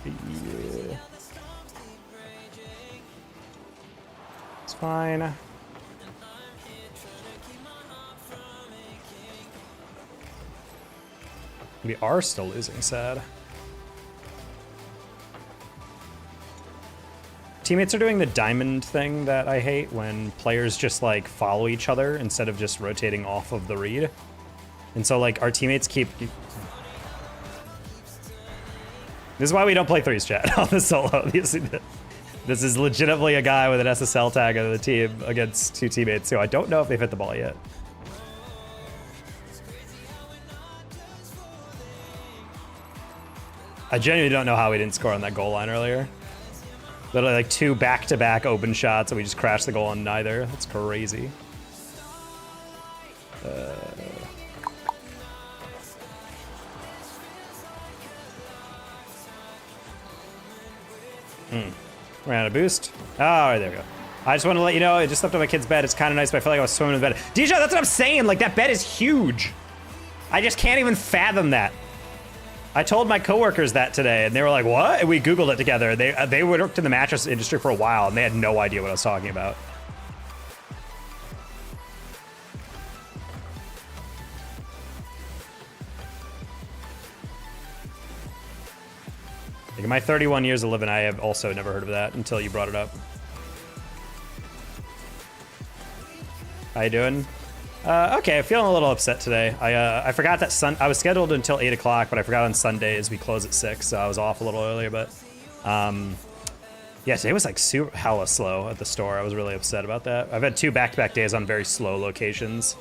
Yeah. It's fine. We are still losing, sad. Teammates are doing the diamond thing that I hate when players just like follow each other instead of just rotating off of the read. And so like our teammates keep... This is why we don't play threes chat on the solo. Obviously, this This is legitimately a guy with an SSL tag on the team against 2 teammates who I don't know if they've hit the ball yet. I genuinely don't know how we didn't score on that goal line earlier. Literally like 2 back-to-back open shots and we just crashed the goal on neither. That's crazy. Ran out of boost. Oh, right, there we go. I just want to let you know, I just slept on my kid's bed. It's kind of nice, but I feel like I was swimming in the bed. DJ, that's what I'm saying. Like, that bed is huge. I just can't even fathom that. I told my coworkers that today, and they were like, what? And we Googled it together. They worked in the mattress industry for a while, and they had no idea what I was talking about. Like in my 31 years of living, I have also never heard of that until you brought it up. How you doing? Okay, feeling a little upset today. I forgot that I was scheduled until 8 o'clock, but I forgot on Sundays we close at 6, so I was off a little earlier. But yeah, today was like super hella slow at the store. I was really upset about that. I've had 2 back-to-back days on very slow locations.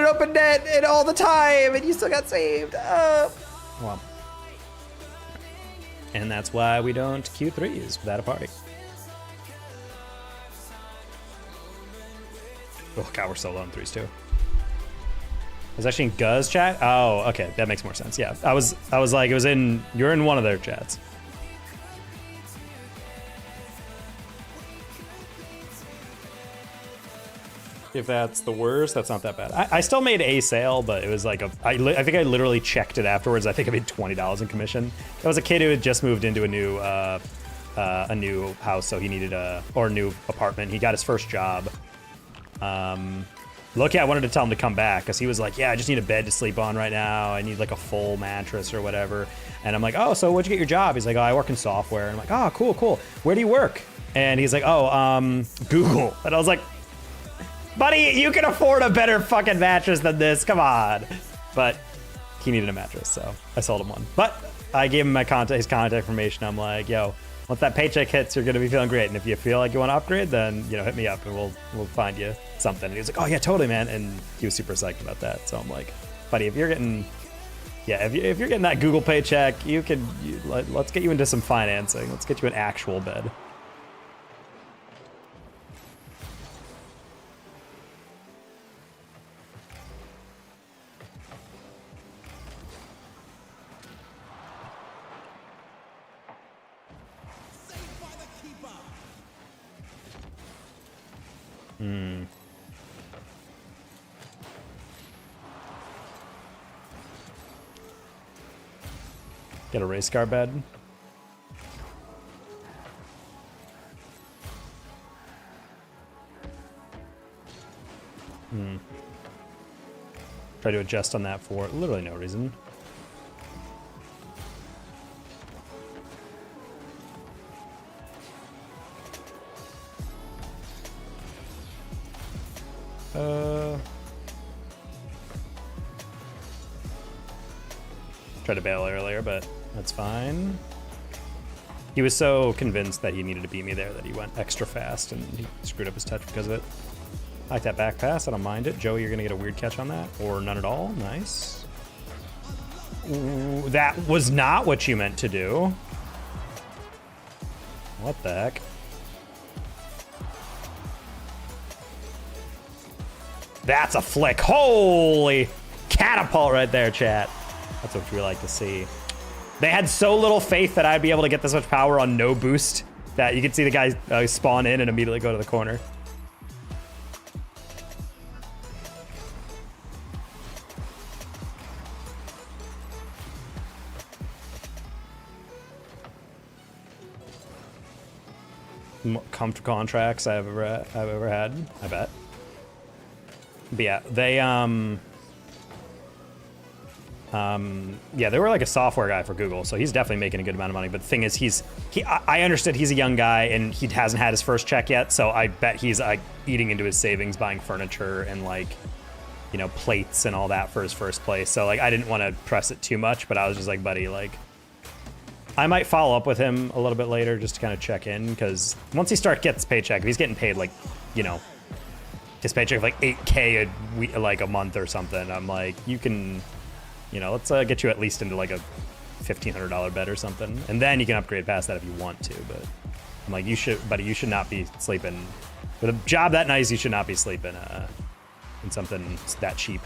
Open net and all the time, and you still got saved. Well, and that's why we don't Q3s without a party. Oh god, we're so low in 3s too. I was actually in Guz's chat. Oh, okay, that makes more sense. Yeah, I was like, you're in one of their chats. If that's the worst, that's not that bad. I still made a sale, but it was like I think I literally checked it afterwards. I think I made $20 in commission. That was a kid who had just moved into a new house, so he needed a new apartment. He got his first job. Loki, I wanted to tell him to come back because he was like, yeah, I just need a bed to sleep on right now. I need like a full mattress or whatever. And I'm like, oh, so what'd you get your job? He's like, oh, I work in software. And I'm like, oh, cool. Where do you work? And he's like, oh, Google. And I was like, buddy, you can afford a better fucking mattress than this. Come on. But he needed a mattress, so I sold him one. But I gave him his contact information. I'm like, yo, once that paycheck hits, you're gonna be feeling great. And if you feel like you want to upgrade, then hit me up and we'll find you something. And he was like, oh yeah, totally, man. And he was super psyched about that. So I'm like, buddy, if you're getting that Google paycheck, let's get you into some financing. Let's get you an actual bed. Get a race car bed. Try to adjust on that for literally no reason. Tried to bail earlier, but that's fine. He was so convinced that he needed to beat me there that he went extra fast and he screwed up his touch because of it. I like that back pass, I don't mind it. Joey, you're gonna get a weird catch on that, or none at all, nice. Ooh, that was not what you meant to do. What the heck? That's a flick, holy catapult right there, chat. That's what we like to see. They had so little faith that I'd be able to get this much power on no boost that you could see the guy spawn in and immediately go to the corner. Comfortable contracts I've ever had, I bet. But yeah, they Yeah, they were like a software guy for Google, so he's definitely making a good amount of money. But the thing is, I understood he's a young guy and he hasn't had his first check yet, so I bet he's like eating into his savings, buying furniture and like, you know, plates and all that for his first place. So like, I didn't want to press it too much, but I was just like, buddy, like, I might follow up with him a little bit later just to kind of check in, because once he gets paycheck, if he's getting paid like, you know, his paycheck of like 8K a week, like a month or something, I'm like, you can, you know, let's get you at least into like a $1,500 bet or something, and then you can upgrade past that if you want to. But I'm like, you should not be sleeping with a job that nice. You should not be sleeping in something that cheap.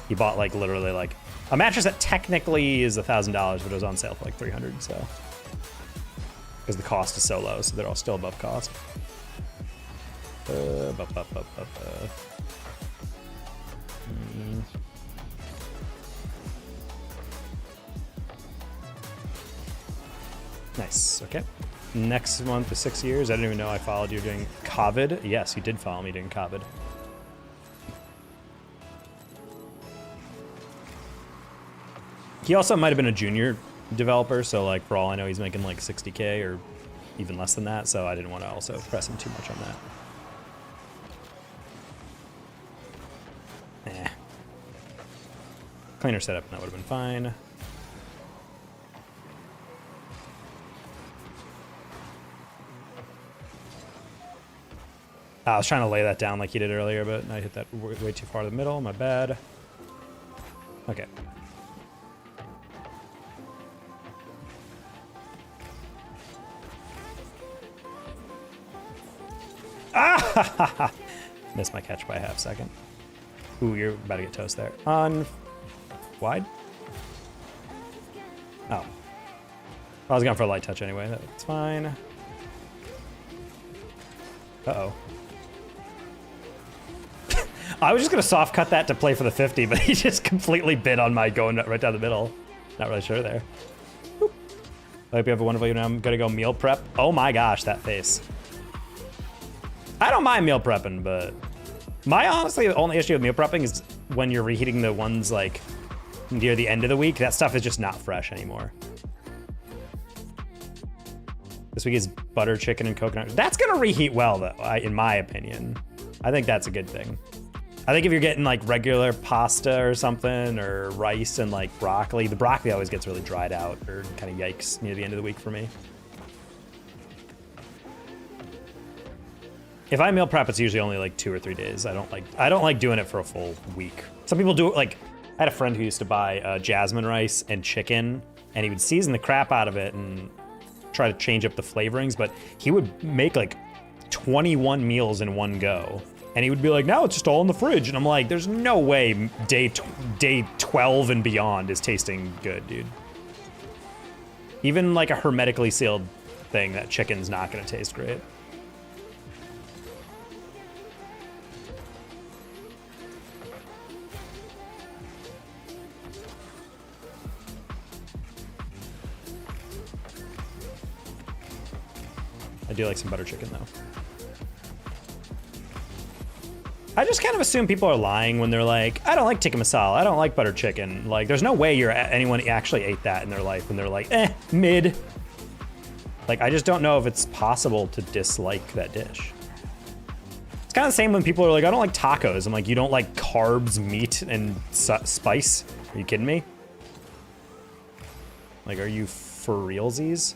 He bought like literally like a mattress that technically is $1,000, but it was on sale for like $300. So because the cost is so low, so they're all still above cost. Nice. Okay. Next month is 6 years. I didn't even know I followed you during COVID. Yes, you did follow me during COVID. He also might have been a junior developer, so like for all I know, he's making like 60K or even less than that. So I didn't want to also press him too much on that. Eh. Cleaner setup, and that would have been fine. I was trying to lay that down like you did earlier, but I hit that way too far to the middle. My bad. Okay. Ah! Missed my catch by a half second. Ooh, you're about to get toast there. On wide? Oh. I was going for a light touch anyway. That's fine. Uh-oh. I was just going to soft cut that to play for the 50, but he just completely bit on my going right down the middle. Not really sure there. Boop. I hope you have a wonderful evening. I'm going to go meal prep. Oh my gosh, that face. I don't mind meal prepping, but honestly, the only issue with meal prepping is when you're reheating the ones like near the end of the week. That stuff is just not fresh anymore. This week is butter chicken and coconut. That's going to reheat well, though, in my opinion. I think that's a good thing. I think if you're getting like regular pasta or something, or rice and like broccoli, the broccoli always gets really dried out or kind of yikes near the end of the week for me. If I meal prep, it's usually only like 2 or 3 days. I don't like doing it for a full week. Some people do it like, I had a friend who used to buy jasmine rice and chicken, and he would season the crap out of it and try to change up the flavorings, but he would make like 21 meals in one go. And he would be like, now it's just all in the fridge. And I'm like, there's no way day 12 and beyond is tasting good, dude. Even like a hermetically sealed thing, that chicken's not gonna taste great. I do like some butter chicken, though. I just kind of assume people are lying when they're like, I don't like tikka masala, I don't like butter chicken. Like, there's no way anyone actually ate that in their life, and they're like, mid. Like, I just don't know if it's possible to dislike that dish. It's kind of the same when people are like, I don't like tacos. I'm like, you don't like carbs, meat, and spice? Are you kidding me? Like, are you for realsies?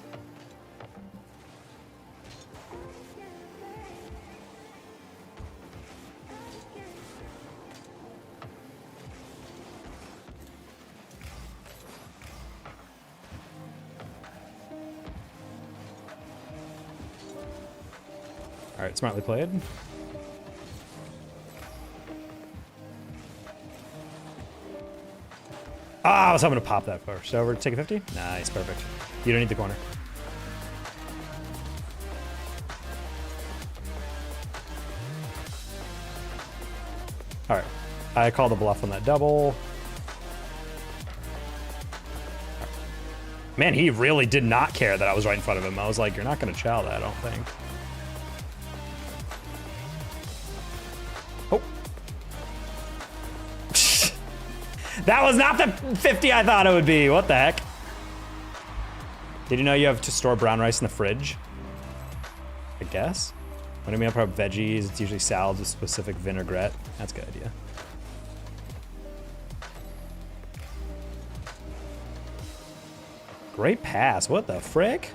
All right, smartly played. Ah, I was hoping to pop that first. Over, take a 50. Nice, perfect. You don't need the corner. All right, I called a bluff on that double. Man, he really did not care that I was right in front of him. I was like, you're not gonna chow that, I don't think. That was not the 50 I thought it would be. What the heck? Did you know you have to store brown rice in the fridge? I guess. When I mean, I put veggies, it's usually salads with specific vinaigrette. That's a good idea. Great pass. What the frick?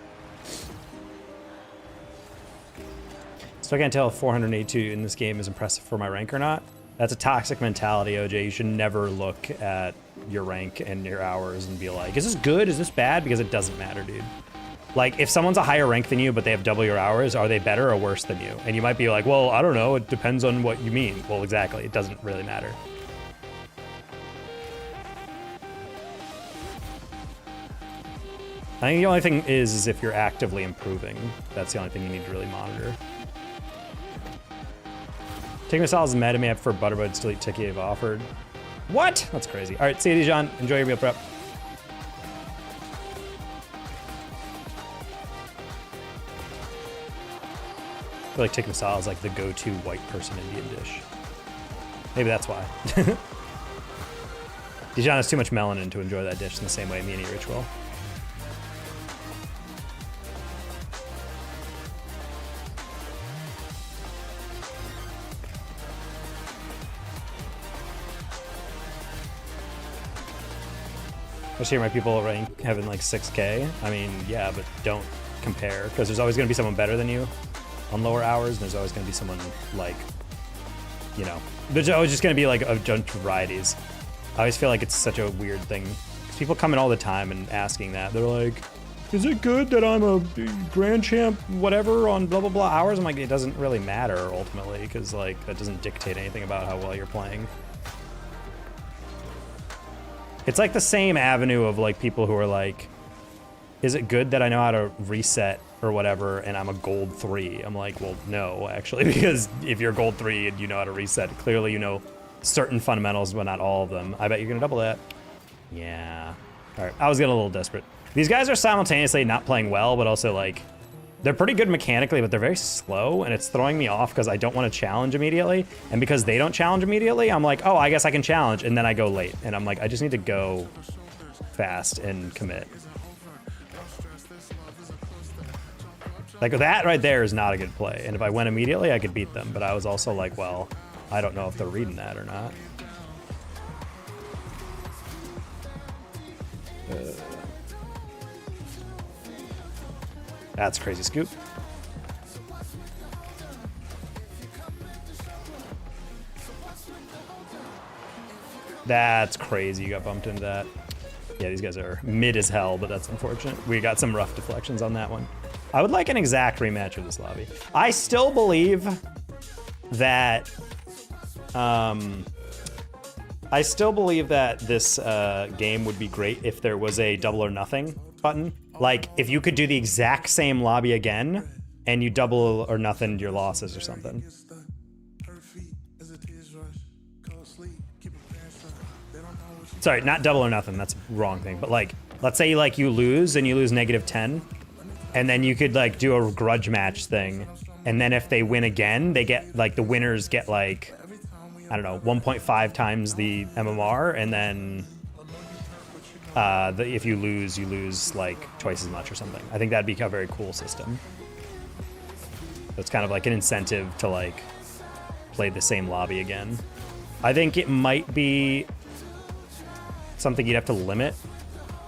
Still can't tell if 482 in this game is impressive for my rank or not. That's a toxic mentality, OJ. You should never look at your rank and your hours and be like, is this good? Is this bad? Because it doesn't matter, dude. Like, if someone's a higher rank than you, but they have double your hours, are they better or worse than you? And you might be like, well, I don't know. It depends on what you mean. Well, exactly. It doesn't really matter. I think the only thing is if you're actively improving. That's the only thing you need to really monitor. Taking Masalas and Meta Map for Butterbuds delete Tiki have offered. What? That's crazy. All right, see you, Dijon. Enjoy your meal prep. I feel like tikka masala is like the go-to white person Indian dish. Maybe that's why. Dijon has too much melanin to enjoy that dish in the same way me and Rich will. I just hear my people rank having like 6K. I mean, yeah, but don't compare because there's always going to be someone better than you on lower hours, and there's always going to be someone like, you know, there's always just going to be like a bunch of varieties. I always feel like it's such a weird thing because people come in all the time and asking that. They're like, is it good that I'm a grand champ whatever on blah blah blah hours? I'm like, it doesn't really matter ultimately because like that doesn't dictate anything about how well you're playing. It's like the same avenue of like people who are like, is it good that I know how to reset or whatever and I'm a gold 3? I'm like, well, no, actually, because if you're gold 3 and you know how to reset, clearly you know certain fundamentals, but not all of them. I bet you're gonna double that. Yeah. All right, I was getting a little desperate. These guys are simultaneously not playing well, but also like, they're pretty good mechanically, but they're very slow, and it's throwing me off because I don't want to challenge immediately. And because they don't challenge immediately, I'm like, oh, I guess I can challenge, and then I go late. And I'm like, I just need to go fast and commit. Like that right there is not a good play. And if I went immediately, I could beat them. But I was also like, well, I don't know if they're reading that or not. That's crazy scoop. That's crazy you got bumped into that. Yeah, these guys are mid as hell, but that's unfortunate. We got some rough deflections on that one. I would like an exact rematch of this lobby. I still believe that this game would be great if there was a double or nothing button. Like, if you could do the exact same lobby again, and you double or nothing your losses or something. Sorry, not double or nothing, that's the wrong thing. But like, let's say like you lose, and you lose -10, and then you could like do a grudge match thing, and then if they win again, they get, like, the winners get like, I don't know, 1.5 times the MMR, and then if you lose like twice as much or something. I think that'd be a very cool system. It's kind of like an incentive to like play the same lobby again. I think it might be something you'd have to limit,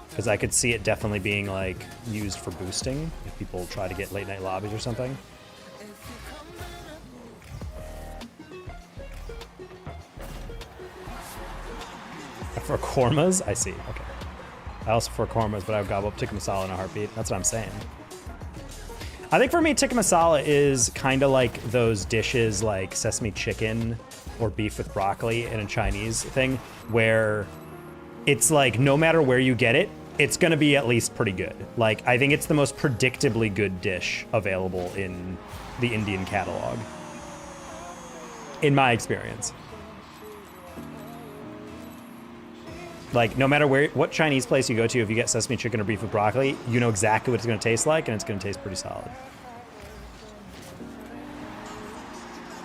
because I could see it definitely being like used for boosting if people try to get late night lobbies or something. For kormas? I see, okay. I also for kormas, but I would gobble up tikka masala in a heartbeat. That's what I'm saying. I think for me, tikka masala is kind of like those dishes like sesame chicken or beef with broccoli in a Chinese thing, where it's like no matter where you get it, it's gonna be at least pretty good. Like, I think it's the most predictably good dish available in the Indian catalog, in my experience. Like, no matter what Chinese place you go to, if you get sesame chicken or beef with broccoli, you know exactly what it's going to taste like, and it's going to taste pretty solid.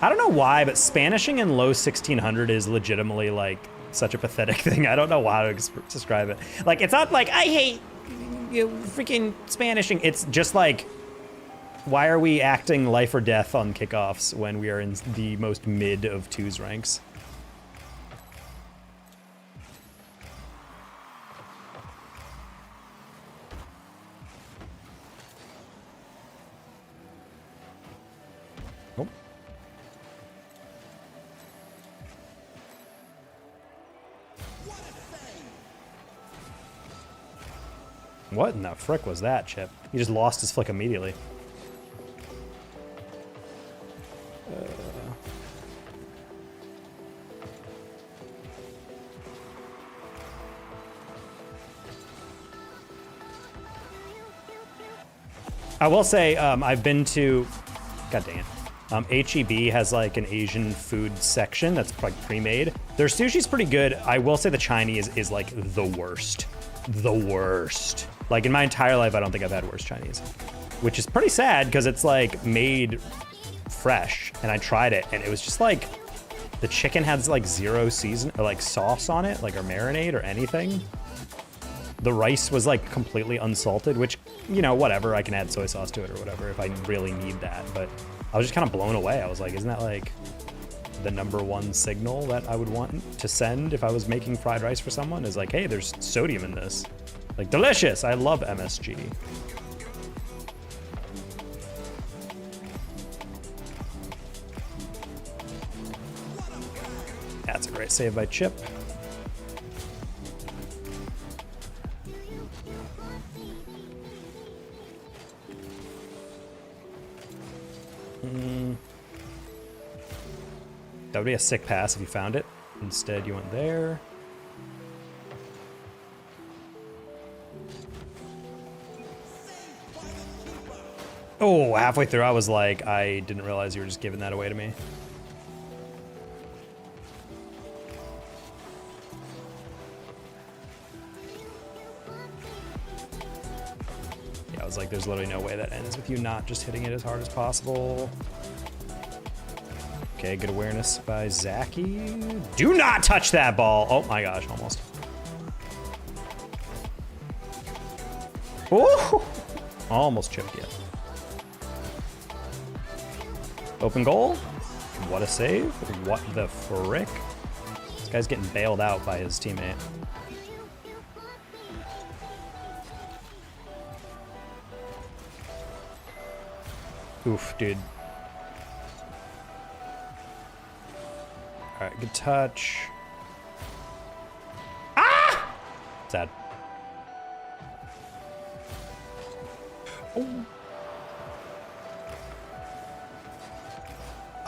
I don't know why, but Spanishing in low 1600 is legitimately like such a pathetic thing. I don't know how to describe it. Like, it's not like I hate you freaking Spanishing. It's just like, why are we acting life or death on kickoffs when we are in the most mid of twos ranks? Nope. What in the frick was that, Chip? He just lost his flick immediately. I will say, I've been to, god dang it. HEB has like an Asian food section that's like pre-made. Their sushi's pretty good. I will say the Chinese is like the worst. The worst. Like in my entire life, I don't think I've had worse Chinese, which is pretty sad because it's like made fresh, and I tried it and it was just like, the chicken has like zero season or like sauce on it, like or marinade or anything. The rice was like completely unsalted, which, you know, whatever, I can add soy sauce to it or whatever if I really need that. But I was just kind of blown away. I was like, isn't that like the #1 signal that I would want to send if I was making fried rice for someone? Is like, hey, there's sodium in this. Like, delicious. I love MSG. That's a great save by Chip. That would be a sick pass if you found it. Instead, you went there. Oh, halfway through, I was like, I didn't realize you were just giving that away to me. Yeah, I was like, there's literally no way that ends with you not just hitting it as hard as possible. Okay, good awareness by Zaki. Do not touch that ball. Oh my gosh, almost. Ooh, almost chipped it. Open goal. What a save. What the frick? This guy's getting bailed out by his teammate. Oof, dude. All right, good touch. Ah! Sad. Oh.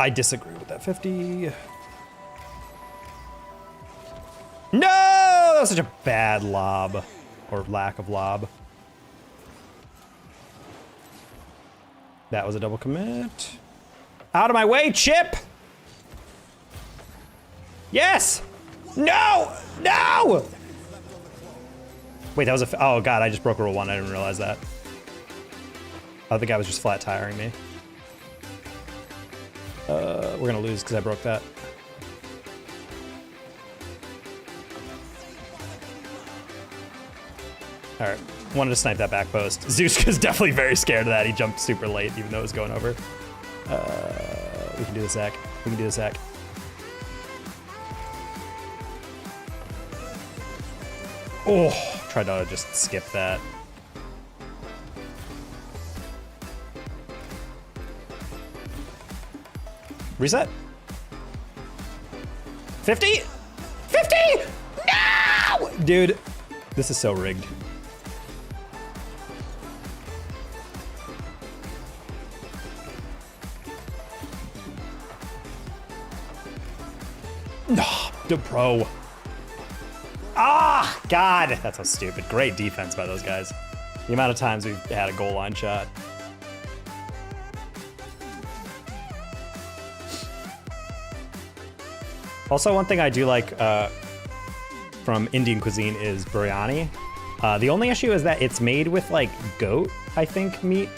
I disagree with that 50. No! That was such a bad lob. Or lack of lob. That was a double commit. Out of my way, Chip! Yes! No! No! Wait, that was a... Oh, God, I just broke rule 1. I didn't realize that. I thought the guy was just flat tiring me. We're going to lose because I broke that. All right. Wanted to snipe that back post. Zuzka's definitely very scared of that. He jumped super late, even though it was going over. We can do the sack. We can do the sack. Oh, tried to just skip that. Reset. 50? 50? No! Dude, this is so rigged. No, the pro. Ah, God, that's so stupid. Great defense by those guys. The amount of times we've had a goal line shot. Also, one thing I do like from Indian cuisine is biryani. The only issue is that it's made with like goat, I think, meat,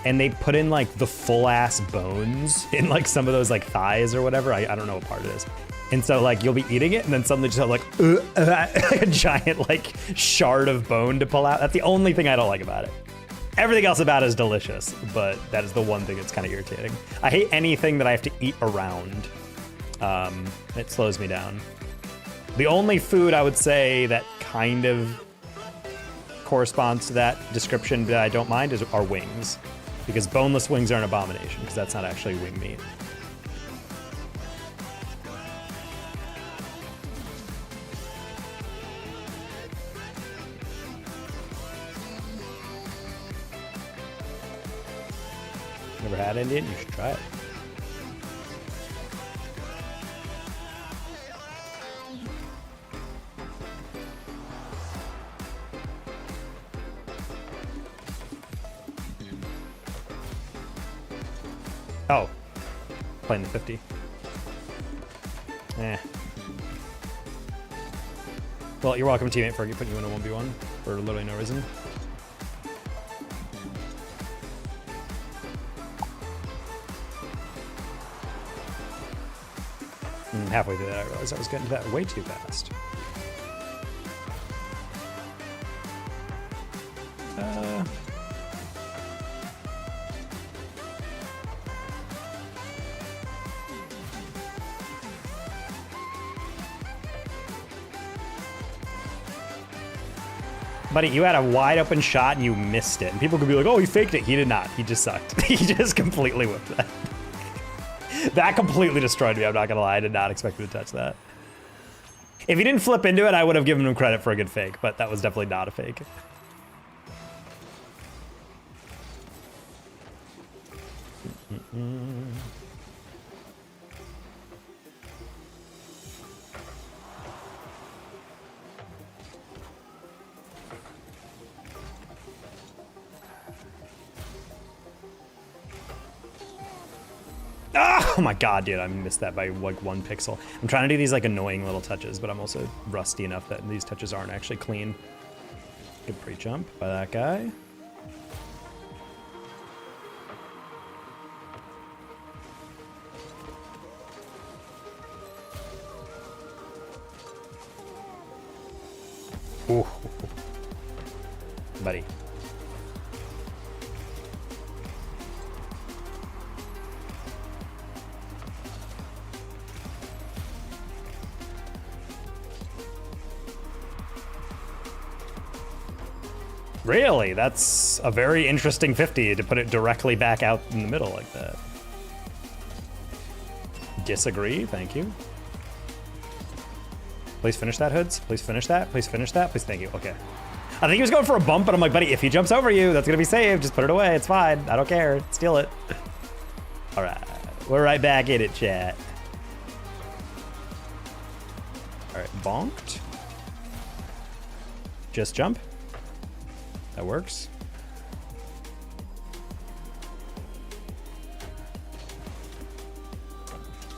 and they put in like the full ass bones in like some of those like thighs or whatever. I don't know what part it is. And so like you'll be eating it and then suddenly just have like a giant like shard of bone to pull out. That's the only thing I don't like about it. Everything else about it is delicious, but that is the one thing that's kind of irritating. I hate anything that I have to eat around. It slows me down. The only food I would say that kind of corresponds to that description that I don't mind are wings, because boneless wings are an abomination because that's not actually wing meat. Never had Indian? You should try it. Oh, playing the 50. Eh. Well, you're welcome, teammate, for putting you in a 1v1 for literally no reason. Halfway through that, I realized I was getting to that way too fast. Buddy, you had a wide open shot and you missed it. And people could be like, oh, he faked it. He did not. He just sucked. He just completely whipped that. That completely destroyed me, I'm not gonna lie. I did not expect him to touch that. If he didn't flip into it, I would have given him credit for a good fake, but that was definitely not a fake. Oh my god, dude, I missed that by like 1 pixel. I'm trying to do these like annoying little touches, but I'm also rusty enough that these touches aren't actually clean. Good pre-jump by that guy. Ooh. Buddy. Really? That's a very interesting 50 to put it directly back out in the middle like that. Disagree, thank you. Please finish that, Hoods. Please finish that. Please finish that. Please, thank you. Okay. I think he was going for a bump, but I'm like, buddy, if he jumps over you, that's gonna be saved. Just put it away. It's fine. I don't care. Steal it. All right. We're right back in it, chat. All right, bonked. Just jump. That works.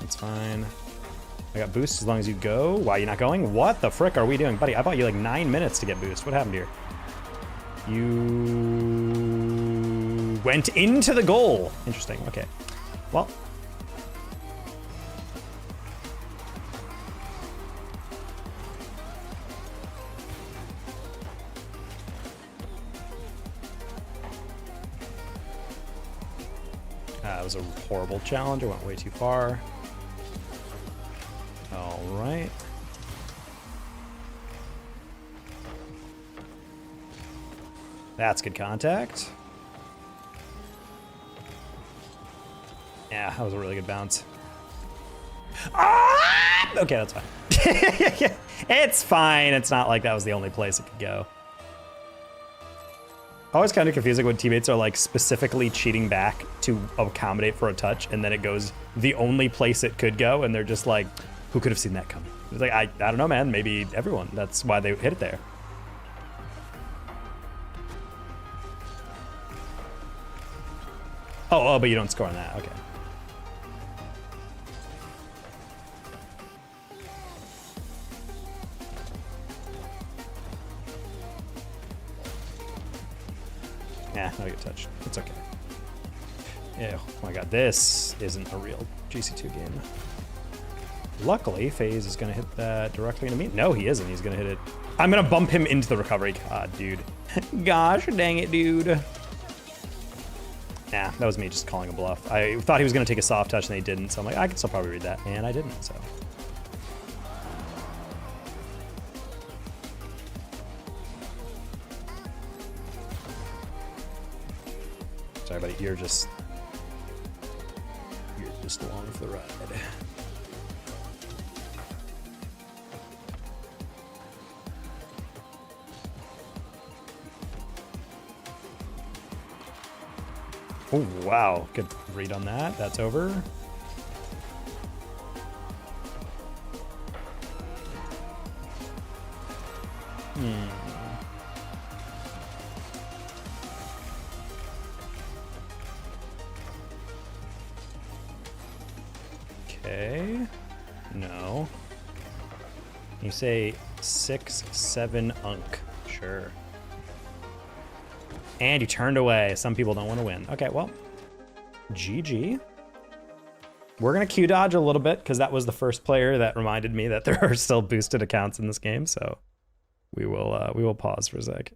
That's fine. I got boost as long as you go. Why are you not going? What the frick are we doing? Buddy, I bought you like 9 minutes to get boost. What happened here? You went into the goal. Interesting, okay. Well. That was a horrible challenge. I went way too far. All right. That's good contact. Yeah, that was a really good bounce. Ah! Okay, that's fine. It's fine. It's not like that was the only place it could go. Always kind of confusing when teammates are like specifically cheating back to accommodate for a touch, and then it goes the only place it could go, and they're just like, who could have seen that coming? It's like, I don't know, man. Maybe everyone. That's why they hit it there. Oh, but you don't score on that. Okay. Yeah, no get touched. It's okay. Oh my god, this isn't a real GC2 game. Luckily, FaZe is going to hit that directly into me. No, he isn't. He's going to hit it. I'm going to bump him into the recovery. God, dude. Gosh, dang it, dude. Nah, that was me just calling a bluff. I thought he was going to take a soft touch, and he didn't. So I'm like, I can still probably read that. And I didn't, so. Sorry, buddy. You're just along for the ride. Oh, wow. Good read on that. That's over. Okay. No. You say 6, 7 unk. Sure. And you turned away. Some people don't want to win. Okay, well, GG. We're going to Q dodge a little bit because that was the first player that reminded me that there are still boosted accounts in this game. So we will pause for a sec.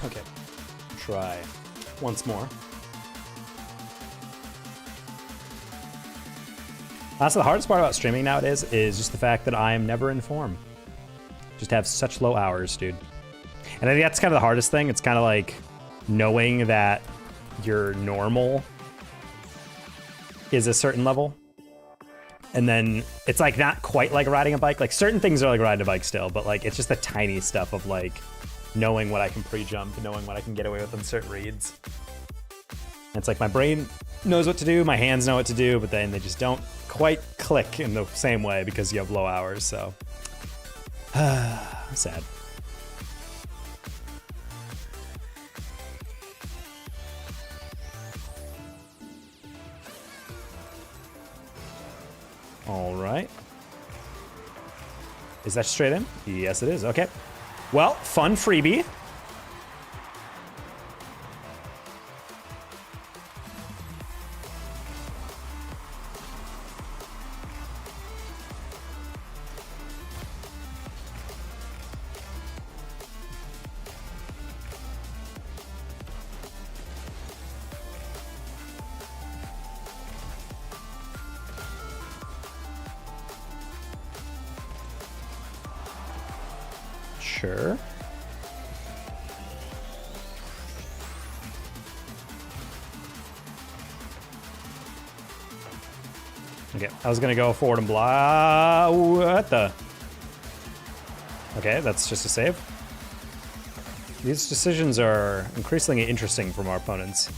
Okay, try once more. Honestly, the hardest part about streaming nowadays is just the fact that I am never in form. Just have such low hours, dude. And I think that's kind of the hardest thing. It's kind of like knowing that your normal is a certain level. And then it's like not quite like riding a bike. Like certain things are like riding a bike still, but like it's just the tiny stuff of like knowing what I can pre-jump, knowing what I can get away with on certain reads. And it's like my brain knows what to do, my hands know what to do, but then they just don't quite click in the same way because you have low hours, so. Sad. All right. Is that straight in? Yes, it is. Okay. Well, fun freebie. Sure. Okay, I was gonna go forward and blah. What the? Okay, that's just a save. These decisions are increasingly interesting from our opponents.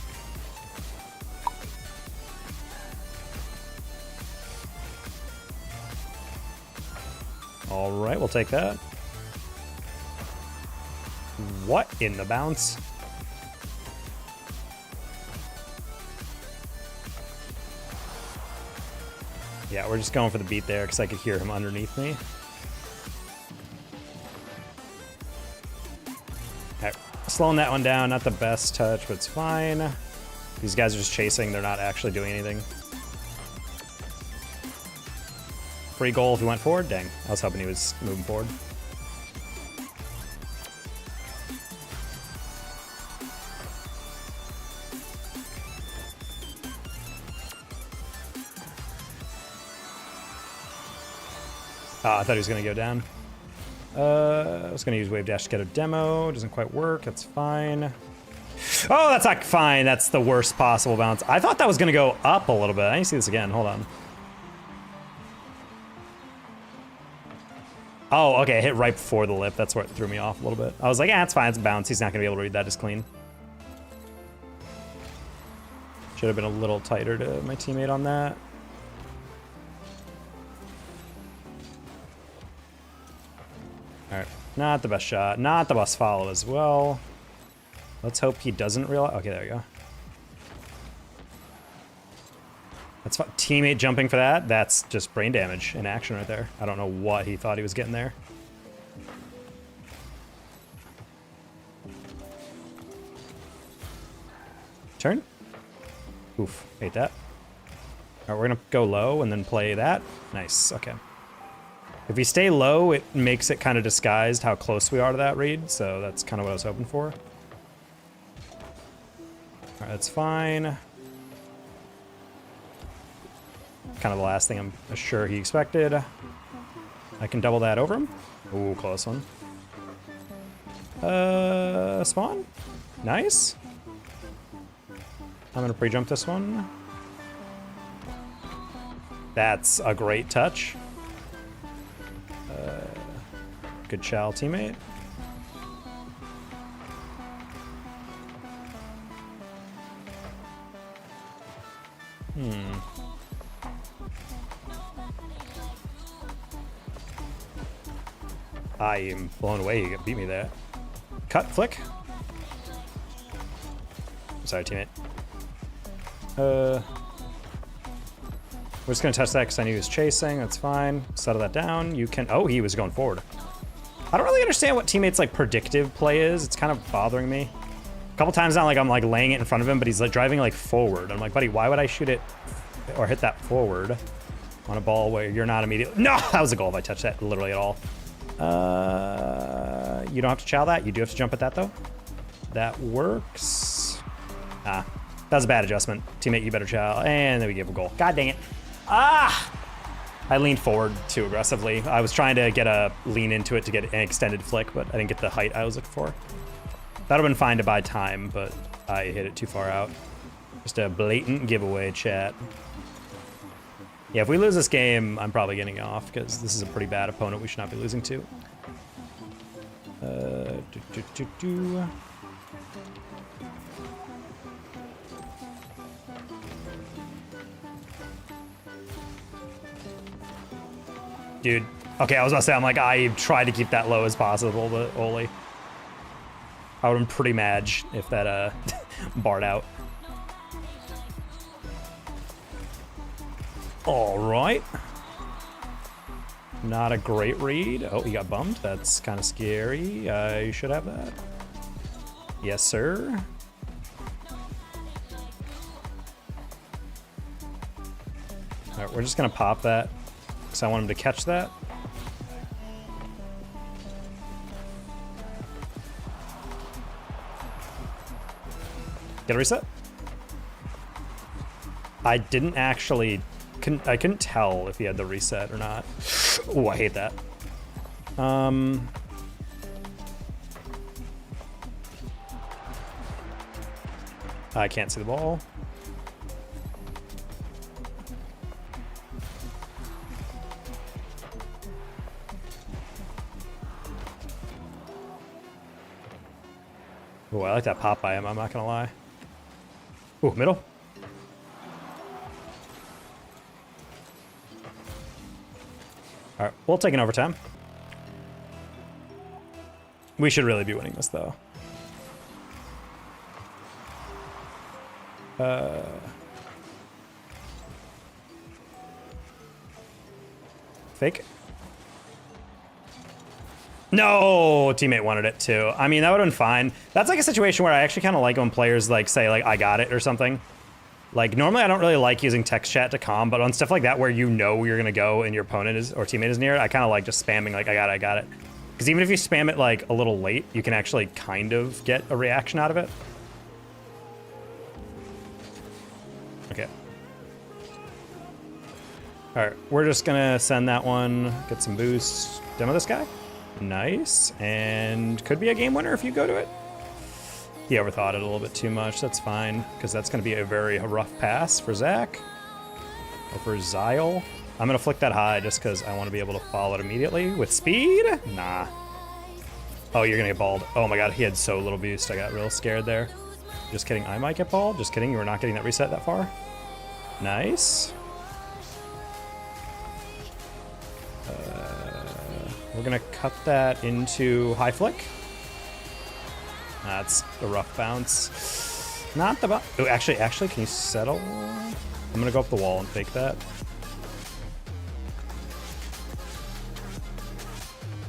All right, we'll take that. What in the bounce? Yeah, we're just going for the beat there because I could hear him underneath me. Okay, slowing that one down. Not the best touch, but it's fine. These guys are just chasing. They're not actually doing anything. Free goal if he went forward. Dang, I was hoping he was moving forward. Oh, I thought he was going to go down. I was going to use wave dash to get a demo. Doesn't quite work. That's fine. Oh, that's not fine. That's the worst possible bounce. I thought that was going to go up a little bit. I need to see this again. Hold on. Oh, okay. It hit right before the lip. That's what threw me off a little bit. I was like, yeah, it's fine. It's a bounce. He's not going to be able to read that as clean. Should have been a little tighter to my teammate on that. All right, not the best shot, not the best follow as well. Let's hope he doesn't realize. Okay, there you go. That's fine. Teammate jumping for that. That's just brain damage in action right there. I don't know what he thought he was getting there. Turn. Oof, hate that. All right, we're gonna go low and then play that. Nice, okay. If we stay low, it makes it kind of disguised how close we are to that read, so that's kind of what I was hoping for. All right, that's fine. Kind of the last thing I'm sure he expected. I can double that over him. Ooh, close one. Spawn? Nice. I'm gonna pre-jump this one. That's a great touch. Good chow, teammate. I am blown away. You beat me there. Cut, flick. Sorry, teammate. We're just gonna touch that because I knew he was chasing. That's fine. Settle that down. You can. Oh, he was going forward. I don't really understand what teammates like predictive play is. It's kind of bothering me. A couple times now, like I'm like laying it in front of him, but he's like driving like forward. I'm like, buddy, why would I shoot it or hit that forward on a ball where you're not immediately? No, that was a goal if I touched that literally at all. You don't have to chow that. You do have to jump at that though. That works. Ah, that was a bad adjustment. Teammate, you better chow. And then we give a goal. God dang it. Ah! I leaned forward too aggressively. I was trying to get a lean into it to get an extended flick, but I didn't get the height I was looking for. That would have been fine to buy time, but I hit it too far out. Just a blatant giveaway, chat. Yeah, if we lose this game, I'm probably getting off because this is a pretty bad opponent we should not be losing to. Dude, okay, I was about to say, I'm like, I tried to keep that low as possible, but Oli. I would have been pretty mad if that barred out. All right. Not a great read. Oh, he got bummed. That's kind of scary. I should have that. Yes, sir. All right, we're just gonna pop that because I want him to catch that. Get a reset. I didn't actually, I couldn't tell if he had the reset or not. Oh, I hate that. I can't see the ball. Oh, I like that pop by him, I'm not gonna lie. Ooh, middle. All right, we'll take an overtime. We should really be winning this, though. Fake. No, teammate wanted it too. I mean, that would have been fine. That's like a situation where I actually kind of like when players like say like, I got it or something. Like normally I don't really like using text chat to calm, but on stuff like that where you know you're gonna go and your opponent is or teammate is near it, I kind of like just spamming like, I got it. Because even if you spam it like a little late, you can actually kind of get a reaction out of it. Okay. All right, we're just gonna send that one, get some boosts, demo this guy. Nice, and could be a game winner if you go to it. He overthought it a little bit too much. That's fine, because that's going to be a very rough pass for Zach. Or for Zyle. I'm going to flick that high just because I want to be able to follow it immediately. With speed? Nah. Oh, you're going to get balled. Oh my god, he had so little boost. I got real scared there. Just kidding, I might get balled. Just kidding, you were not getting that reset that far. Nice. We're gonna cut that into high flick. That's a rough bounce. Not the oh, actually, can you settle? I'm gonna go up the wall and fake that.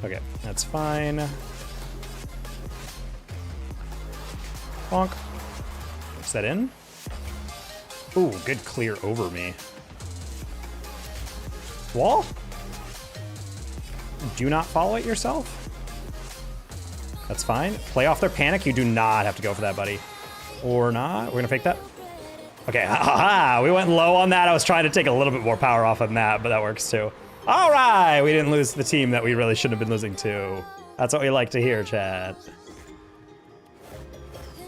Okay, that's fine. Bonk. Is that in? Ooh, good clear over me. Wall? Do not follow it yourself. That's fine. Play off their panic. You do not have to go for that, buddy. Or not. We're gonna fake that. Okay, we went low on that. I was trying to take a little bit more power off on that, but that works too. All right, we didn't lose to the team that we really shouldn't have been losing to. That's what we like to hear, chat.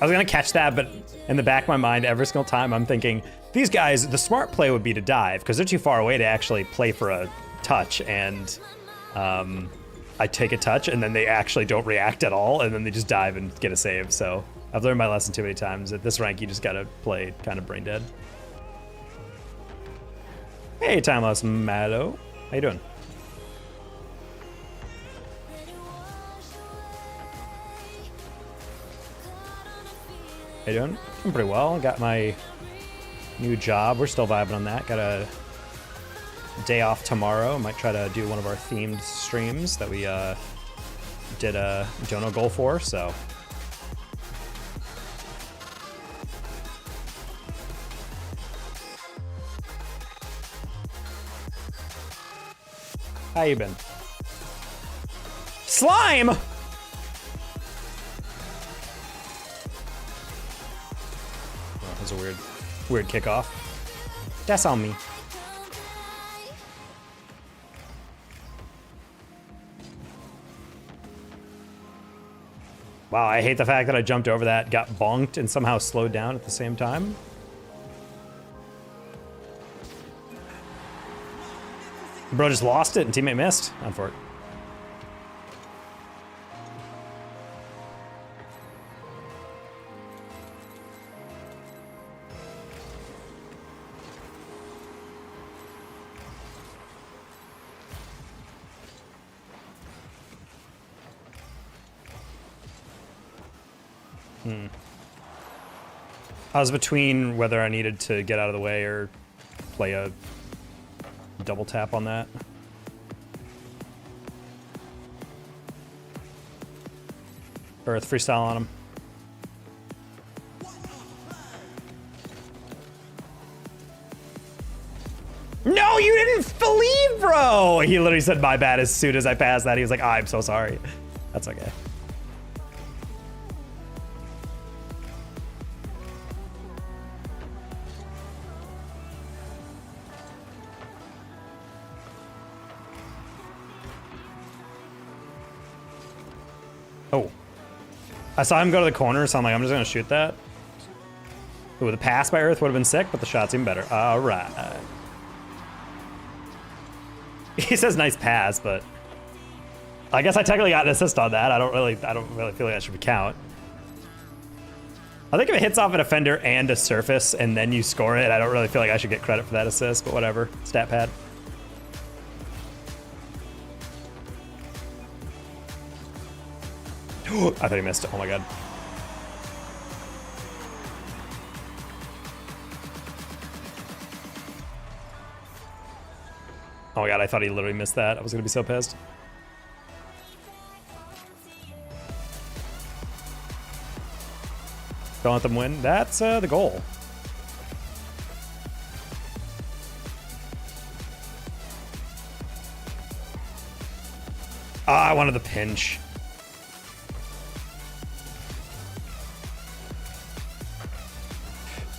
I was gonna catch that, but in the back of my mind, every single time I'm thinking, these guys, the smart play would be to dive, because they're too far away to actually play for a touch, and I take a touch, and then they actually don't react at all, and then they just dive and get a save, so I've learned my lesson too many times. At this rank, you just gotta play kind of brain dead. Hey, Timeless Mallow. How you doing? How you doing? I'm pretty well. Got my new job. We're still vibing on that. Got a day off tomorrow. Might try to do one of our themed streams that we did a dono goal for, so. How you been? Slime! Oh, that was a weird kickoff. That's on me. Wow, I hate the fact that I jumped over that, got bonked, and somehow slowed down at the same time. Bro just lost it and teammate missed. On for it. I was between whether I needed to get out of the way or play a double tap on that. Earth freestyle on him. No, you didn't believe, bro! He literally said my bad as soon as I passed that. He was like, oh, I'm so sorry. That's okay. Oh. I saw him go to the corner, so I'm like, I'm just gonna shoot that. Ooh, the pass by Earth would have been sick, but the shot's even better. All right. He says nice pass, but I guess I technically got an assist on that. I don't really feel like that should count. I think if it hits off a defender and a surface and then you score it, I don't really feel like I should get credit for that assist, but whatever. Stat pad. I thought he missed it. Oh my god. Oh my god, I thought he literally missed that. I was gonna be so pissed. Don't let them win. That's the goal. Ah, I wanted the pinch.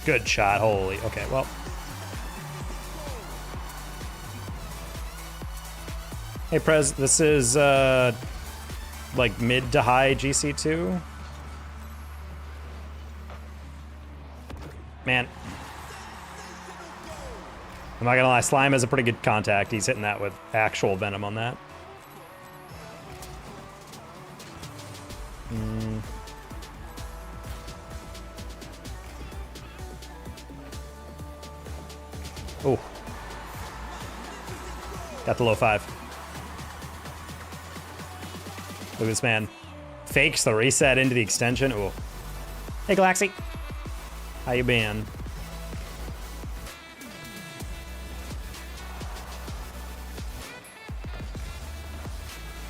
Good shot. Holy. Okay, well. Hey, Prez, this is like mid to high GC2. Man. I'm not gonna lie, Slime has a pretty good contact. He's hitting that with actual venom on that. Oh. Got the low 5. Look at this man. Fakes the reset into the extension. Ooh. Hey, Galaxy. How you been?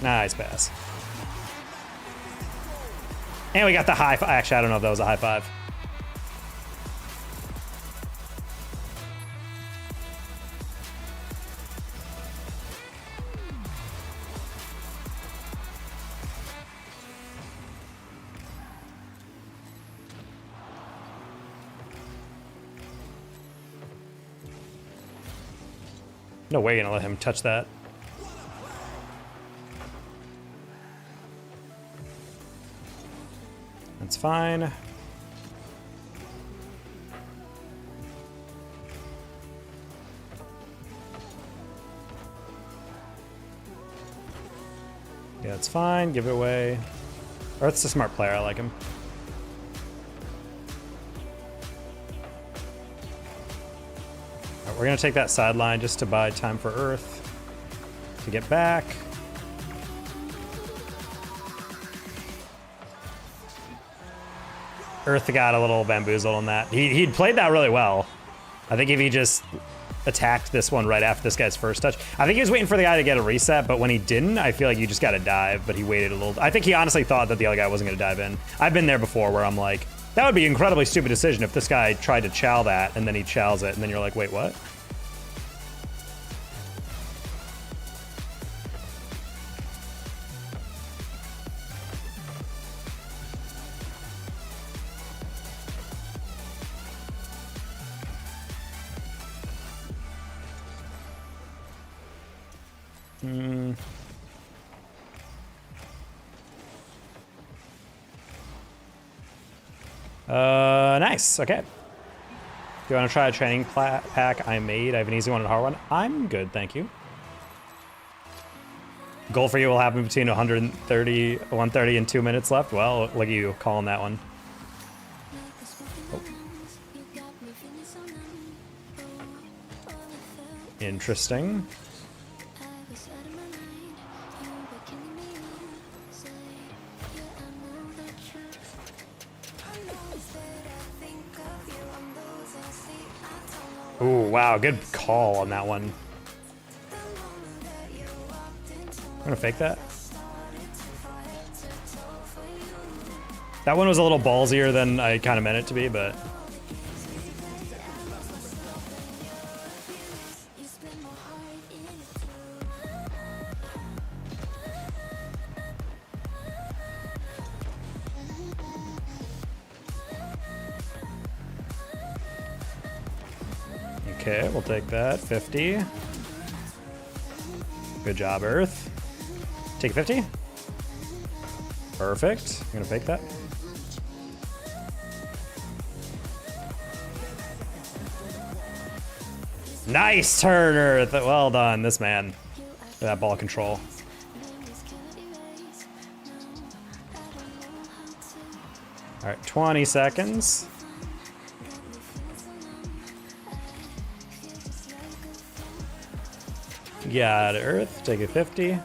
Nice pass. And we got the high five. Actually, I don't know if that was a high five. No way you're gonna let him touch that. That's fine. Yeah, it's fine. Give it away. Earth's a smart player. I like him. All right, we're gonna take that sideline just to buy time for Earth to get back. Earth got a little bamboozled on that. He'd played that really well. I think if he just attacked this one right after this guy's first touch. I think he was waiting for the guy to get a reset, but when he didn't, I feel like you just got to dive, but he waited a little. I think he honestly thought that the other guy wasn't going to dive in. I've been there before where I'm like, that would be an incredibly stupid decision if this guy tried to chow that and then he chows it and then you're like, wait, what? Nice. Okay. Do you want to try a training pack I made? I have an easy one and a hard one. I'm good, thank you. Goal for you will happen between 130 and 2 minutes left. Well, look at you calling that one. Oh. Interesting. Ooh, wow, good call on that one. I'm gonna fake that. That one was a little ballsier than I kind of meant it to be, but... Okay, we'll take that. 50. Good job, Earth. Take 50. Perfect. I'm gonna fake that. Nice turn, Earth. Well done, this man. Look at that ball control. All right, 20 seconds. Got it, Earth. Take a 50.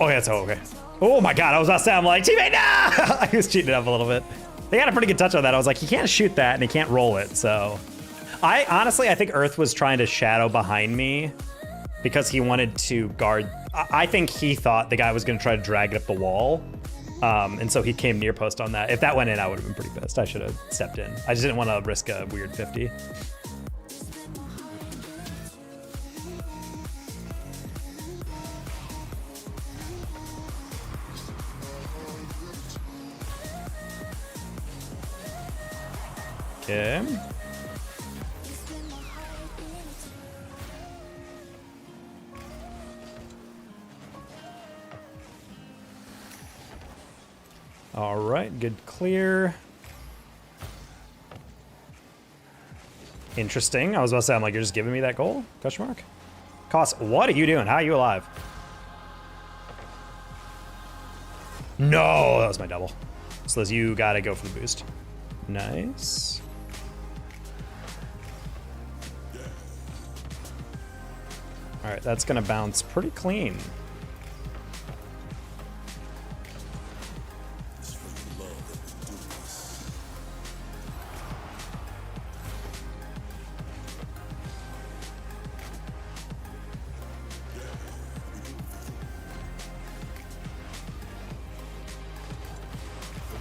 Oh, yeah, it's okay. Oh my god, I was about to say, I'm like, teammate, no! I was cheating up a little bit. They had a pretty good touch on that. I was like, he can't shoot that and he can't roll it, so. I think Earth was trying to shadow behind me because he wanted to guard. I think he thought the guy was going to try to drag it up the wall. And so he came near post on that. If that went in, I would have been pretty pissed. I should have stepped in. I just didn't want to risk a weird 50. Okay. All right, good clear. Interesting. I was about to say, I'm like, you're just giving me that goal? Question mark? Cost, what are you doing? How are you alive? No, that was my double. So Liz, you gotta go for the boost. Nice. All right, that's gonna bounce pretty clean.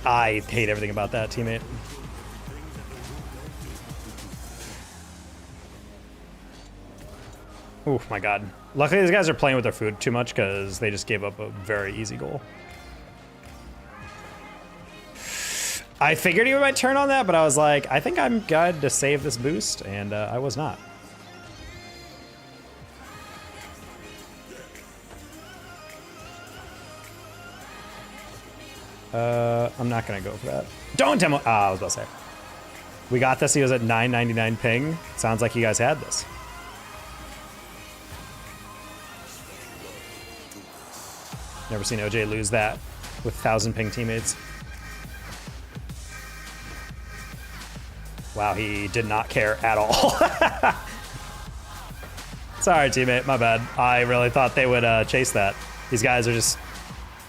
I hate everything about that, teammate. Oh my god. Luckily these guys are playing with their food too much because they just gave up a very easy goal. I figured he might turn on that, but I was like, I think I'm good to save this boost, and I was not. I'm not gonna go for that. Don't demo. I was about to say. We got this. He was at 999 ping. Sounds like you guys had this. Never seen OJ lose that with 1,000 ping teammates. Wow, he did not care at all. Sorry, teammate. My bad. I really thought they would chase that. These guys are just...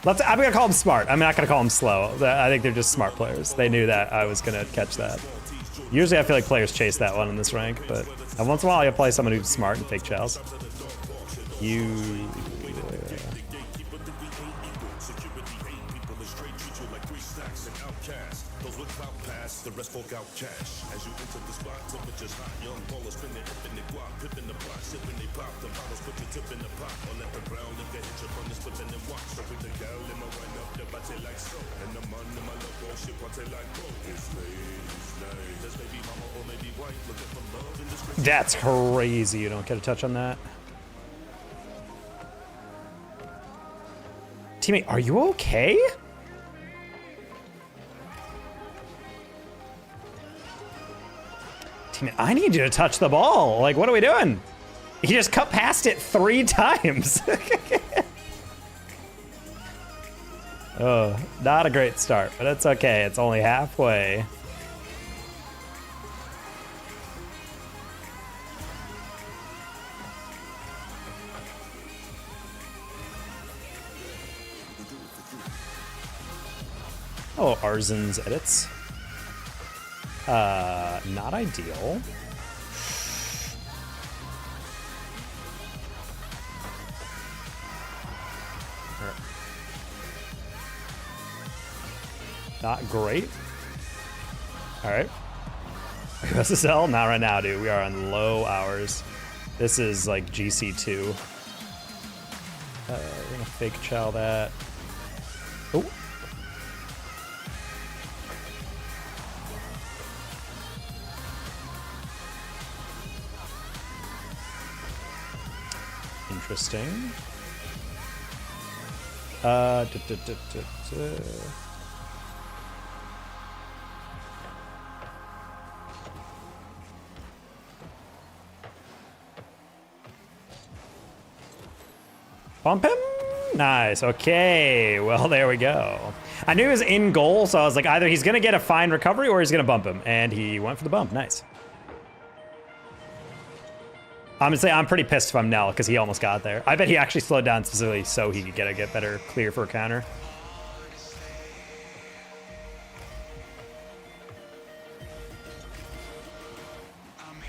I'm gonna call them smart. I'm not gonna call them slow. I think they're just smart players. They knew that I was gonna catch that. Usually I feel like players chase that one in this rank, but once in a while you play someone who's smart and fake chows. That's crazy. You don't get a touch on that. Teammate, are you okay? Teammate, I need you to touch the ball. Like, what are we doing? He just cut past it 3 times. Oh, not a great start, but it's okay. It's only halfway. Oh, Arzen's edits. Not ideal. Not great. All right. SSL? Not right now, dude. We are on low hours. This is like GC2. We're gonna fake chow that. Oh. Interesting. Bump him? Nice. Okay. Well, there we go. I knew he was in goal, so I was like, either he's going to get a fine recovery or he's going to bump him. And he went for the bump. Nice. I'm gonna say I'm pretty pissed if I'm Nell because he almost got there. I bet he actually slowed down specifically so he could get better clear for a counter.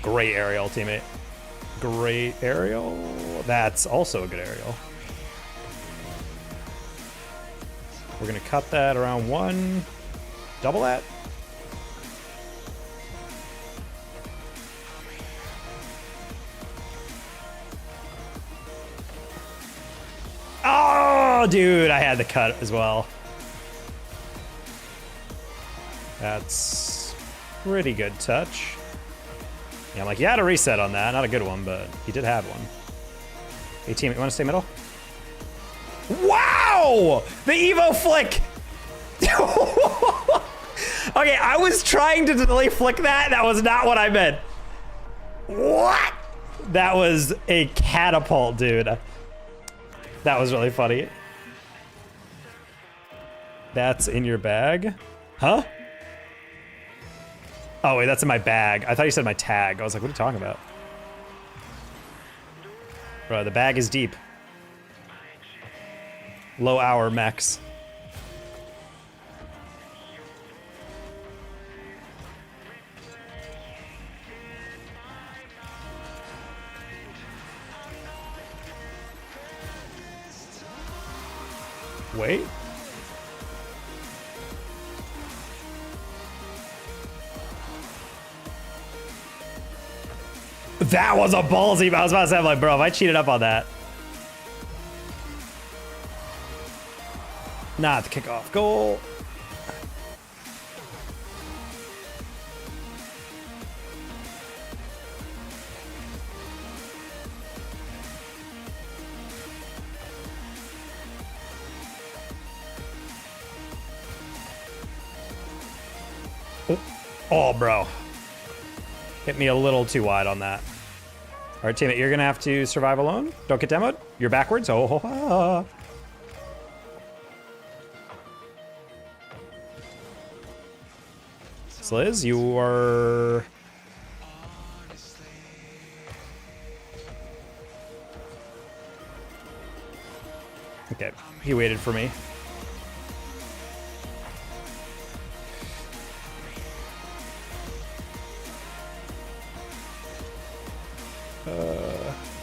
Great aerial, teammate. Great aerial. That's also a good aerial. We're gonna cut that around 1. Double that. Oh, dude, I had the cut as well. That's pretty good touch. Yeah, I'm like, you had a reset on that. Not a good one, but he did have one. Hey, team, you want to stay middle? Wow! The Evo flick! Okay, I was trying to delay flick that. That was not what I meant. What? That was a catapult, dude. That was really funny. That's in your bag? Huh? Oh, wait, that's in my bag. I thought you said my tag. I was like, what are you talking about? Bro, the bag is deep. Low hour mechs. Wait. That was a ballsy. I was about to say, I'm like, bro, if I cheated up on that. Not the kickoff goal. Oh, bro. Hit me a little too wide on that. All right, teammate, you're gonna have to survive alone. Don't get demoed. You're backwards. Oh, Sliz, you are... Okay, he waited for me.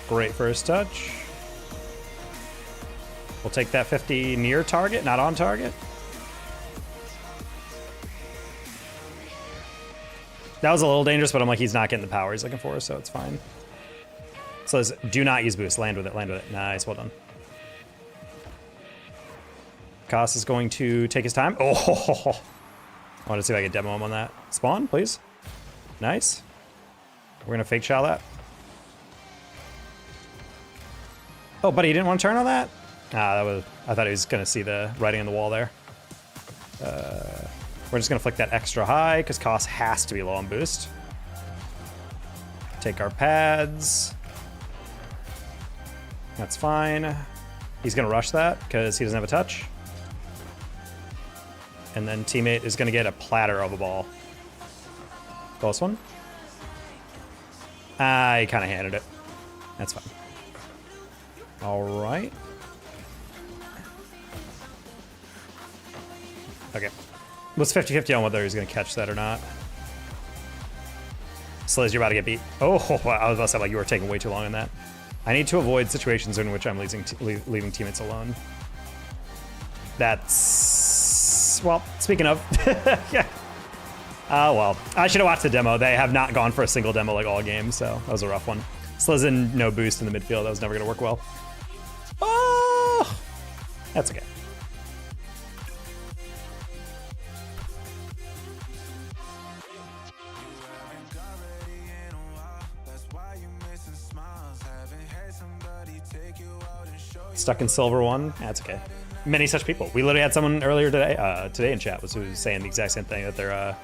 Great first touch. We'll take that 50 near target, not on target. That was a little dangerous, but I'm like, he's not getting the power he's looking for, so it's fine. So do not use boost. Land with it, land with it. Nice, well done. Koss is going to take his time. Oh, I want to see if I can demo him on that. Spawn, please. Nice. We're going to fake shot that. Oh, buddy, you didn't want to turn on that? Ah, that was... I thought he was going to see the writing on the wall there. We're just going to flick that extra high, because Koss has to be low on boost. Take our pads. That's fine. He's going to rush that, because he doesn't have a touch. And then teammate is going to get a platter of a ball. Close one. Ah, he kind of handed it. That's fine. All right. Okay. It was 50-50 on whether he's going to catch that or not. Sliz, you're about to get beat. Oh, I was about to say, like, you were taking way too long on that. I need to avoid situations in which I'm leaving teammates alone. That's... Well, speaking of... Yeah. Well, I should have watched the demo. They have not gone for a single demo like all game, so that was a rough one. Sliz in no boost in the midfield. That was never going to work well. Oh! That's okay. Stuck in silver one. That's okay. Many such people. We literally had someone earlier today in chat who was saying the exact same thing, that they're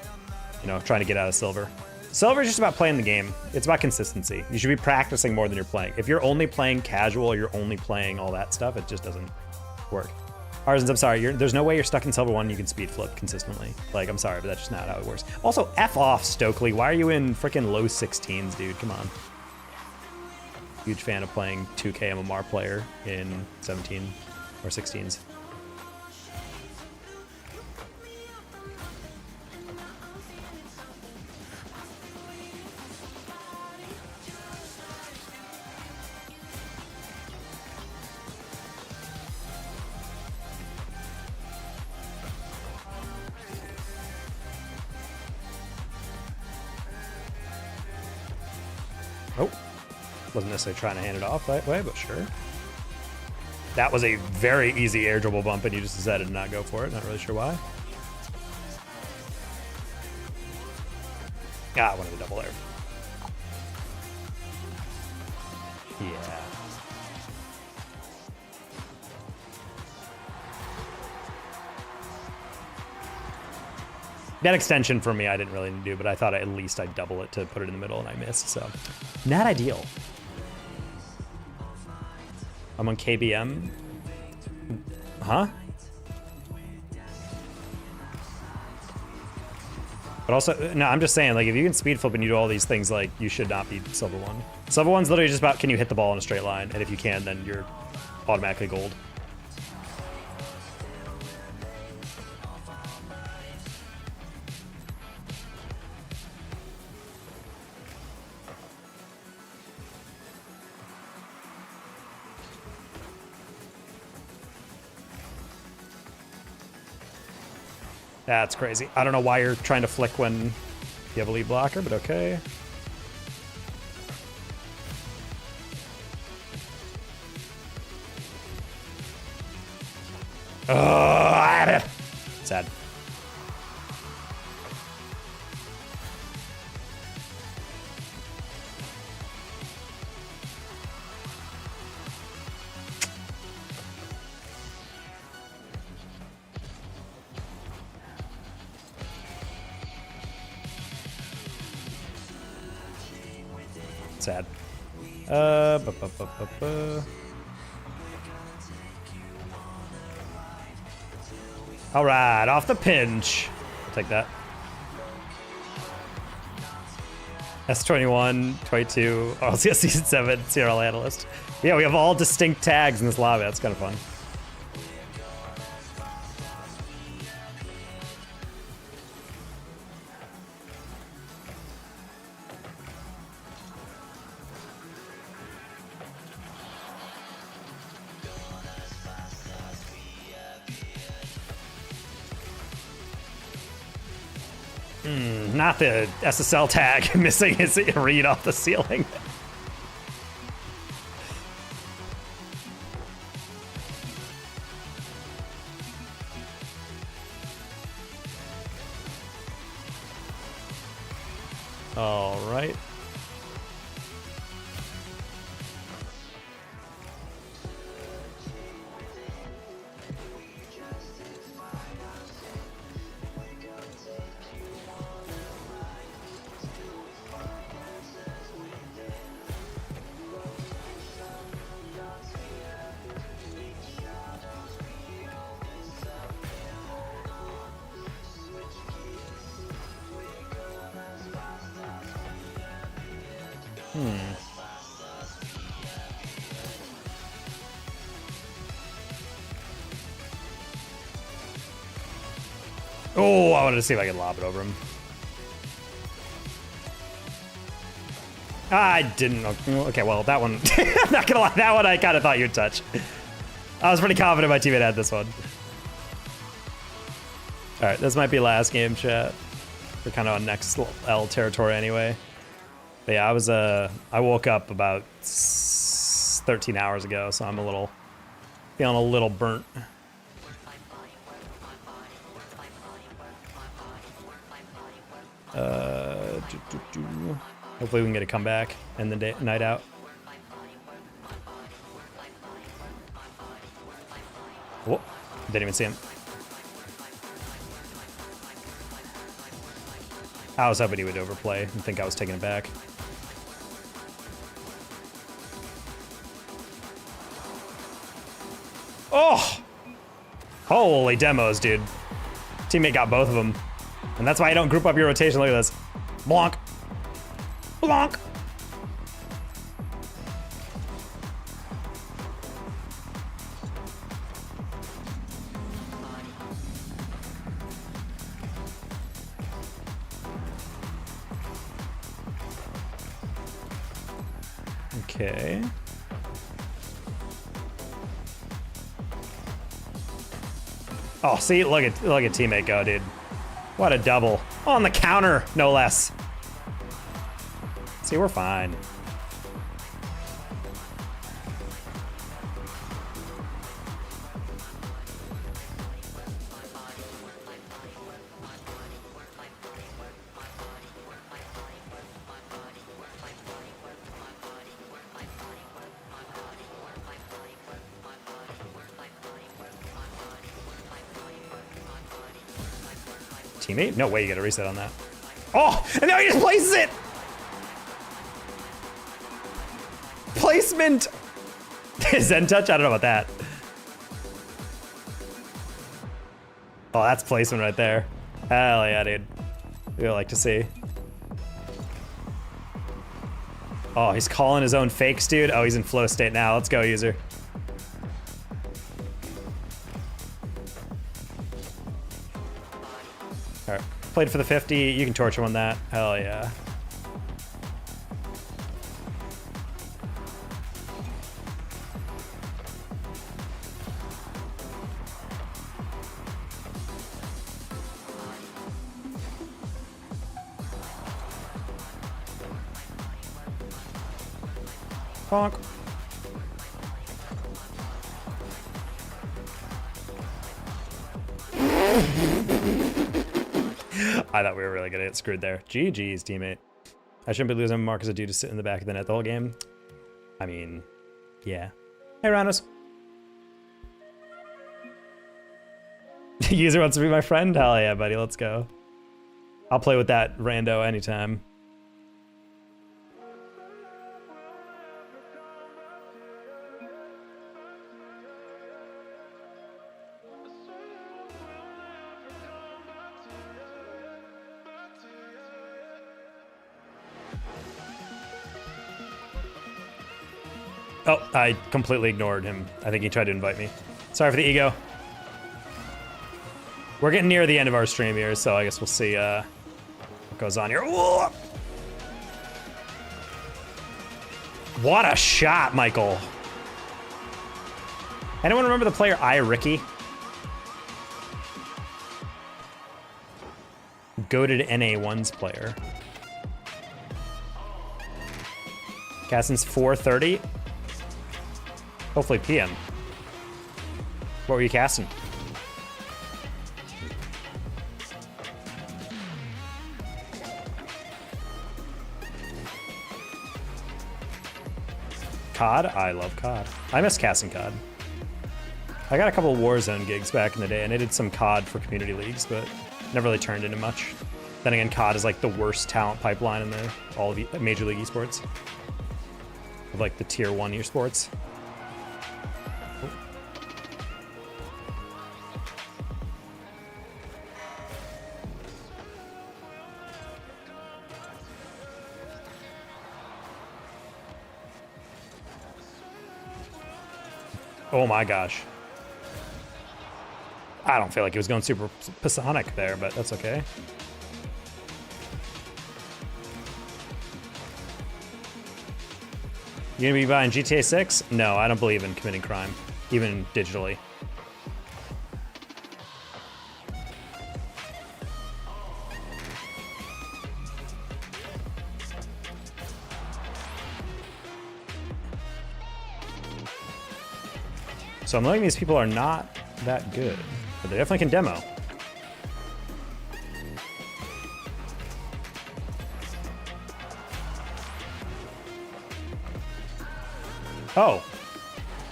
you know, trying to get out of silver. Silver is just about playing the game. It's about consistency. You should be practicing more than you're playing. If you're only playing casual or you're only playing all that stuff, it just doesn't work. Arsons, I'm sorry. There's no way you're stuck in silver one and you can speed flip consistently. Like, I'm sorry, but that's just not how it works. Also, F off, Stokely. Why are you in freaking low 16s, dude? Come on. Huge fan of playing 2K MMR player in 17 or 16s. Oh, wasn't necessarily trying to hand it off that way, but sure. That was a very easy air dribble bump, and you just decided to not go for it. Not really sure why. Ah, I wanted a double there. Yeah. That extension for me, I didn't really do, but I thought at least I'd double it to put it in the middle, and I missed, so. Not ideal. I'm on KBM. Huh? But also, no, I'm just saying, like, if you can speed flip and you do all these things, like, you should not be Silver 1. Silver 1's literally just about, can you hit the ball in a straight line? And if you can, then you're automatically gold. That's crazy. I don't know why you're trying to flick when you have a lead blocker, but okay. Oh, sad. Sad. All right, off the pinch. I'll take that. S21, 22, RLCS Season 7, CRL Analyst. Yeah, we have all distinct tags in this lobby. That's kind of fun. Not the SSL tag missing his read off the ceiling. All right. Oh, I wanted to see if I could lob it over him. I didn't. Okay, well, that one, I'm not gonna lie, that one I kind of thought you'd touch. I was pretty confident my teammate had this one. All right, this might be last game, chat. We're kind of on next L territory anyway. But yeah, I woke up about 13 hours ago, so I'm feeling a little burnt. Hopefully we can get a comeback and the night out. Whoa, didn't even see him. I was hoping he would overplay and think I was taking it back. Oh! Holy demos, dude. Teammate got both of them. And that's why I don't group up your rotation. Look at this. Blonk. Blonk. Okay. Oh, see, look at teammate go, dude. What a double. On the counter, no less. See, we're fine. Teammate? No way you get a reset on that. Oh, and now he just places it! Placement! Zen touch? I don't know about that. Oh, that's placement right there. Hell yeah, dude. We like to see. Oh, he's calling his own fakes, dude. Oh, he's in flow state now. Let's go, user. All right, played for the 50. You can torture on that. Hell yeah. Bonk. I thought we were really gonna get screwed there. GG's, teammate. I shouldn't be losing Marcus a dude to sit in the back of the net the whole game. I mean, yeah. Hey, Ranos. User wants to be my friend? Hell yeah, buddy, let's go. I'll play with that rando anytime. Oh, I completely ignored him. I think he tried to invite me. Sorry for the ego. We're getting near the end of our stream here, so I guess we'll see what goes on here. Whoa! What a shot, Michael. Anyone remember the player Ricky? Goated NA1's player. Cassin's 430. Hopefully PM. What were you casting? COD? I love COD. I miss casting COD. I got a couple Warzone gigs back in the day, and I did some COD for community leagues, but never really turned into much. Then again, COD is like the worst talent pipeline in all of Major League Esports. Of like the tier 1 esports. Oh my gosh. I don't feel like he was going super Pasonic there, but that's okay. You gonna be buying GTA 6? No, I don't believe in committing crime, even digitally. So I'm learning these people are not that good, but they definitely can demo. Oh,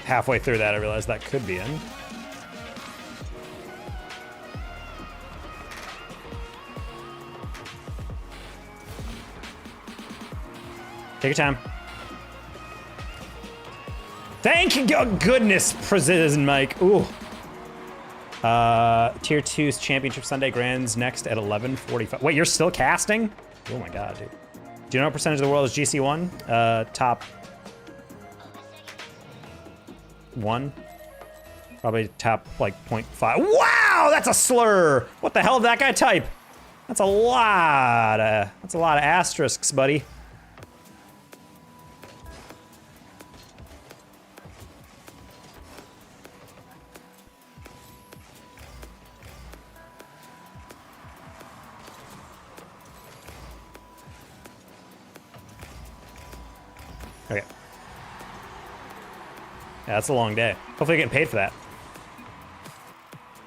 halfway through that I realized that could be in. Take your time. Thank goodness, Precision Mike. Ooh. Tier 2's Championship Sunday Grands next at 11:45. Wait, you're still casting? Oh my god, dude. Do you know what percentage of the world is GC1? Top 1. Probably top like 0.5. Wow, that's a slur. What the hell did that guy type? That's a lot of asterisks, buddy. Okay. Yeah, that's a long day. Hopefully you're getting paid for that.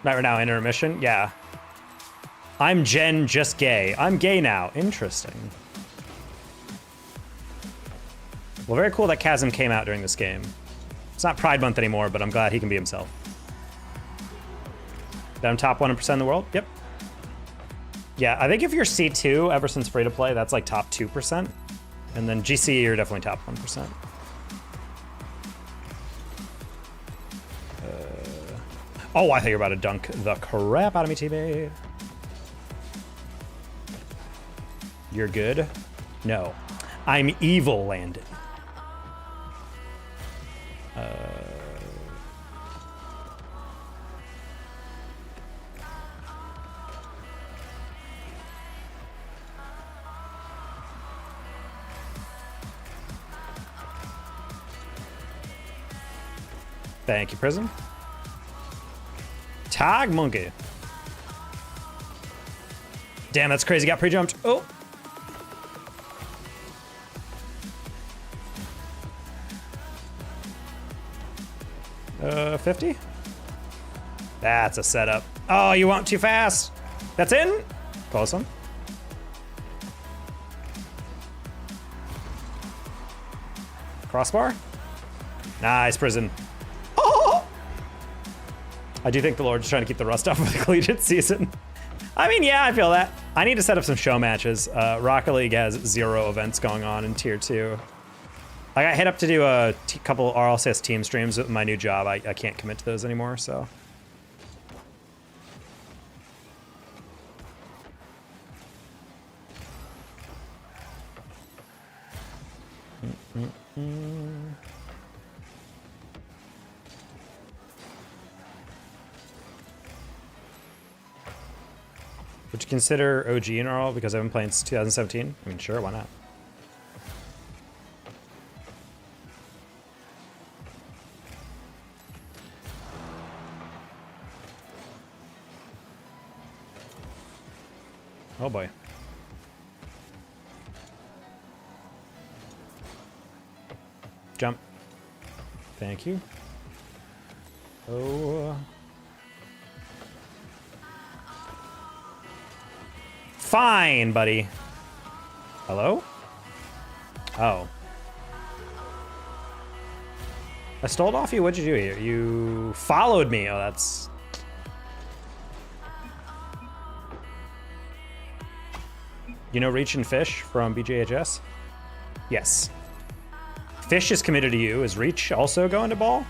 Not right now, intermission? Yeah. I'm Jen, just gay. I'm gay now. Interesting. Well, very cool that Chasm came out during this game. It's not Pride Month anymore, but I'm glad he can be himself. That I'm top 1% in the world? Yep. Yeah, I think if you're C2, ever since free-to-play, that's like top 2%. And then GC, you're definitely top 1%. Oh, I thought you were about to dunk the crap out of me, teammate. You're good? No. I'm evil, Landon. Thank you, Prism. Tag Monkey. Damn, that's crazy. Got pre-jumped. Oh. 50? That's a setup. Oh, you went too fast. That's in? Close one. Crossbar? Nice, Prison. Oh! I do think the Lord's trying to keep the rust off of the collegiate season. I mean, yeah, I feel that. I need to set up some show matches. Rocket League has 0 events going on in Tier 2. I got hit up to do a couple RLCS team streams with my new job. I can't commit to those anymore, so. Would you consider OG in RL because I've been playing since 2017? I mean, sure, why not? Oh boy. Jump. Thank you. Oh. Fine, buddy. Hello? Oh. I stole it off you? What'd you do here? You followed me. Oh, that's... You know Reach and Fish from BJHS? Yes. Fish is committed to you. Is Reach also going to ball?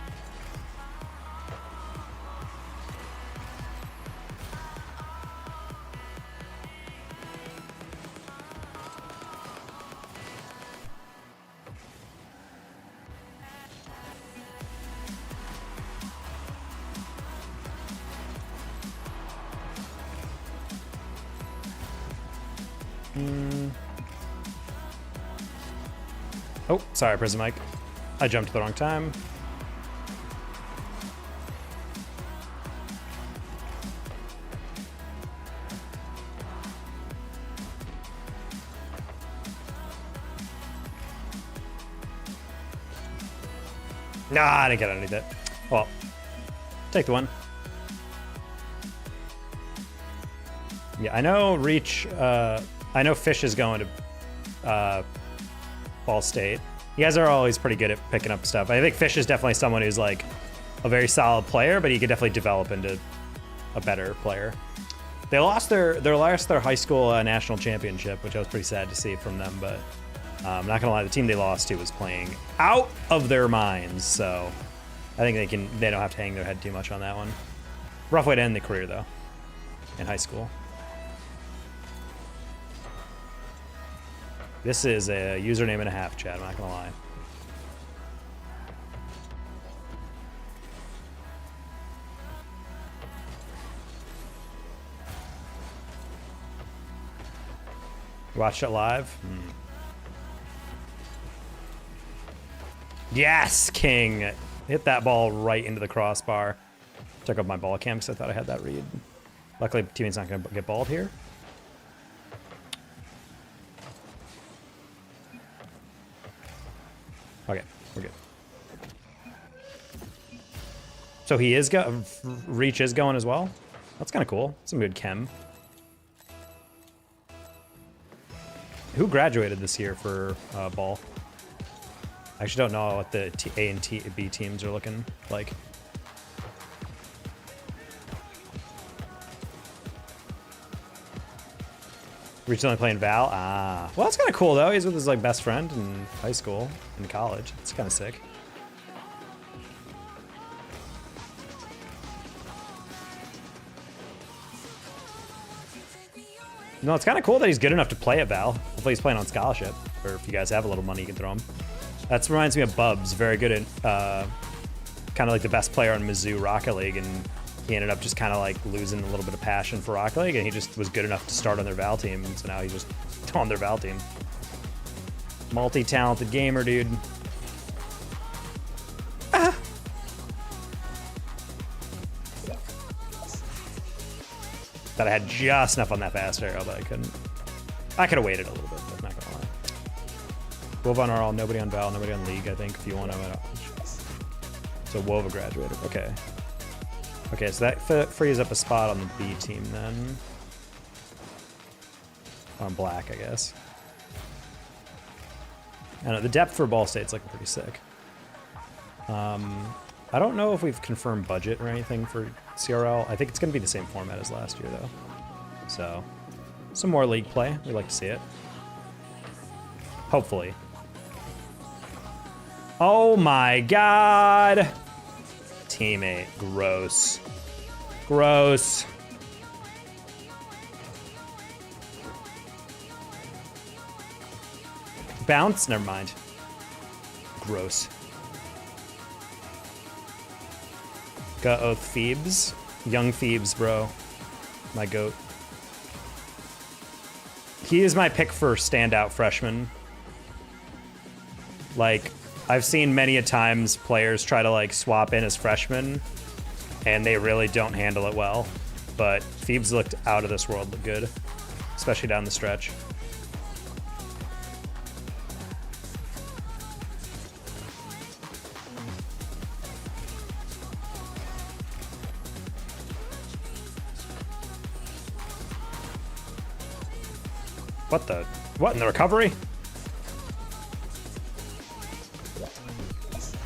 Oh, sorry, Prison Mike. I jumped at the wrong time. Nah, I didn't get underneath it. Well, take the one. Yeah, I know Reach, I know Fish is going to Ball State. You guys are always pretty good at picking up stuff. I think Fish is definitely someone who's like a very solid player, but he could definitely develop into a better player. They lost their high school national championship, which I was pretty sad to see from them, but I'm not gonna lie, the team they lost to was playing out of their minds, so I think they don't have to hang their head too much on that one. Rough way to end the career though, in high school. This is a username and a half, Chad, I'm not gonna lie. You watched it live? Yes, King! Hit that ball right into the crossbar. Took up my ball cam because I thought I had that read. Luckily, teammate's not gonna get balled here. Okay, we're good. So he is Reach is going as well? That's kind of cool. Some good chem. Who graduated this year for ball? I actually don't know what the A and B teams are looking like. Reach only playing Val? Ah. Well, that's kind of cool, though. He's with his like best friend in high school and college. It's kind of sick. No, it's kind of cool that he's good enough to play at Val. Hopefully he's playing on scholarship, or if you guys have a little money, you can throw him. That reminds me of Bubs, very good at kind of like the best player on Mizzou Rocket League, and he ended up just kind of like losing a little bit of passion for Rocket League, and he just was good enough to start on their Val team, and so now he's just on their Val team. Multi-talented gamer, dude. Ah. Thought I had just enough on that fast arrow, but I couldn't. I could have waited a little bit, but not gonna lie. Wov on RL, nobody on Val, nobody on League, I think, if you want to. So Wova graduated, okay. Okay, so that frees up a spot on the B team then. On Black, I guess. I don't know, the depth for Ball State's looking pretty sick. I don't know if we've confirmed budget or anything for CRL. I think it's going to be the same format as last year, though. So, some more league play. We like to see it. Hopefully. Oh my god! Teammate. Gross. Gross. Bounce? Never mind. Gross. Got Oath Phoebes. Young Phoebes, bro. My goat. He is my pick for standout freshman. Like, I've seen many a times players try to like swap in as freshmen, and they really don't handle it well. But Phoebes looked out of this world, looked good, especially down the stretch. What the? What in the recovery?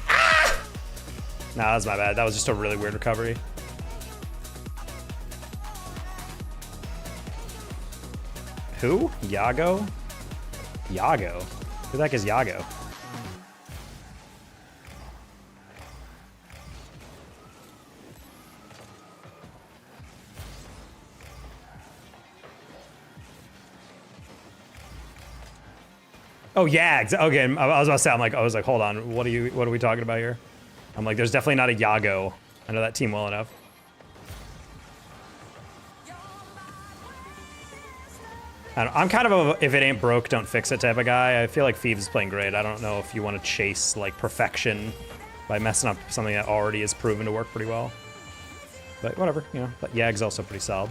Ah! Nah, that was my bad. That was just a really weird recovery. Who? Yago? Yago? Who the heck is Yago? Oh yeah, okay. I was about to say, I was like, hold on, what are we talking about here? I'm like, there's definitely not a Yago. I know that team well enough. I'm kind of a if it ain't broke, don't fix it type of guy. I feel like Phoebes is playing great. I don't know if you want to chase like perfection by messing up something that already is proven to work pretty well. But whatever, you know. But Yag's also pretty solid.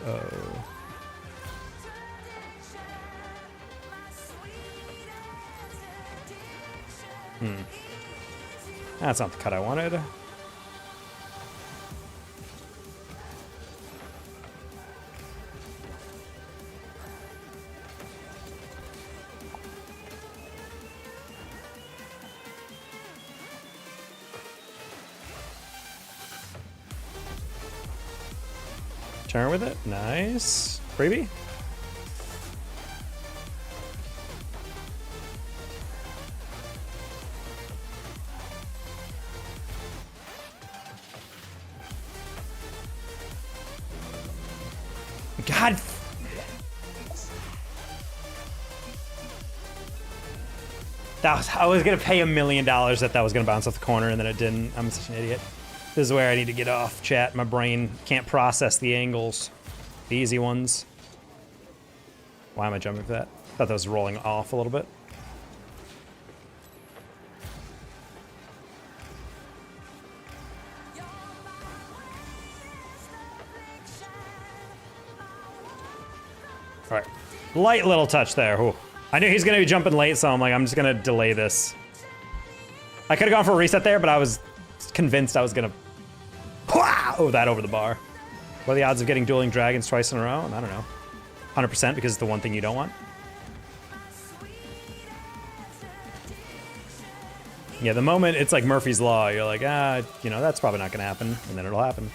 Oh. That's not the cut I wanted. Turn with it. Nice. Freebie. God. I was gonna pay $1 million that was gonna bounce off the corner, and then it didn't. I'm such an idiot. This is where I need to get off, chat. My brain can't process the angles, the easy ones. Why am I jumping for that? I thought that was rolling off a little bit. All right, light little touch there. Ooh. I knew he's gonna be jumping late, so I'm like, I'm just gonna delay this. I could have gone for a reset there, but I was convinced I was gonna that over the bar. What are the odds of getting dueling dragons twice in a row? I don't know. 100% because it's the one thing you don't want. Yeah, the moment it's like Murphy's Law, you're like, you know, that's probably not gonna happen, and then it'll happen.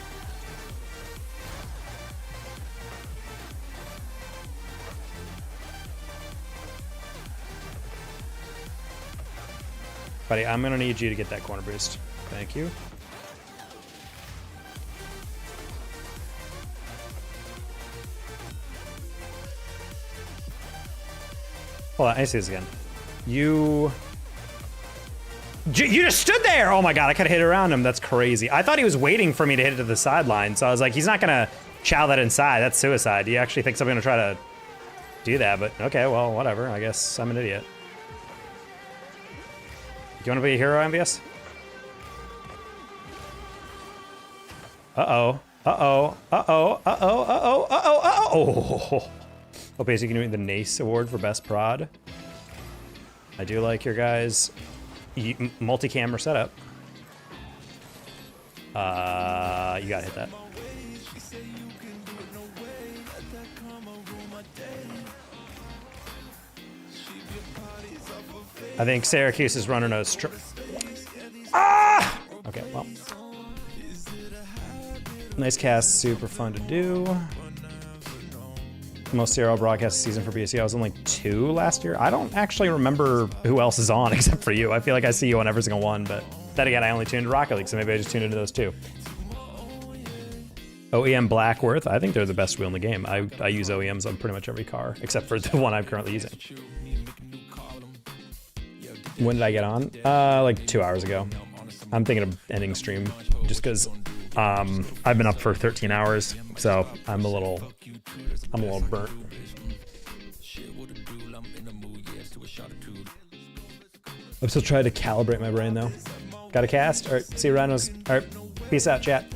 Buddy, I'm gonna need you to get that corner boost. Thank you. Hold on, I see this again. You just stood there! Oh my god, I could have hit around him. That's crazy. I thought he was waiting for me to hit it to the sideline, so I was like, he's not gonna chow that inside. That's suicide. He actually thinks I'm gonna try to do that, but okay, well, whatever. I guess I'm an idiot. Do you want to be a hero, MVS? Uh-oh. Uh-oh. Uh-oh. Uh-oh. Uh-oh. Uh-oh. Uh-oh. Oh. Hope you can win the NACE award for best prod. I do like your guys' multi-camera setup. You gotta hit that. I think Syracuse is running a Ah! Okay, well. Nice cast, super fun to do. Most CRL broadcast season for BSC. I was on like 2 last year. I don't actually remember who else is on except for you. I feel like I see you on every single one, but then again, I only tuned to Rocket League, so maybe I just tuned into those too. OEM Blackworth. I think they're the best wheel in the game. I use OEMs on pretty much every car, except for the one I'm currently using. When did I get on? Like 2 hours ago. I'm thinking of ending stream just because I've been up for 13 hours, so I'm a little burnt. I'm still trying to calibrate my brain though. Got a cast? All right, see you, Rhinos. All right, peace out, chat.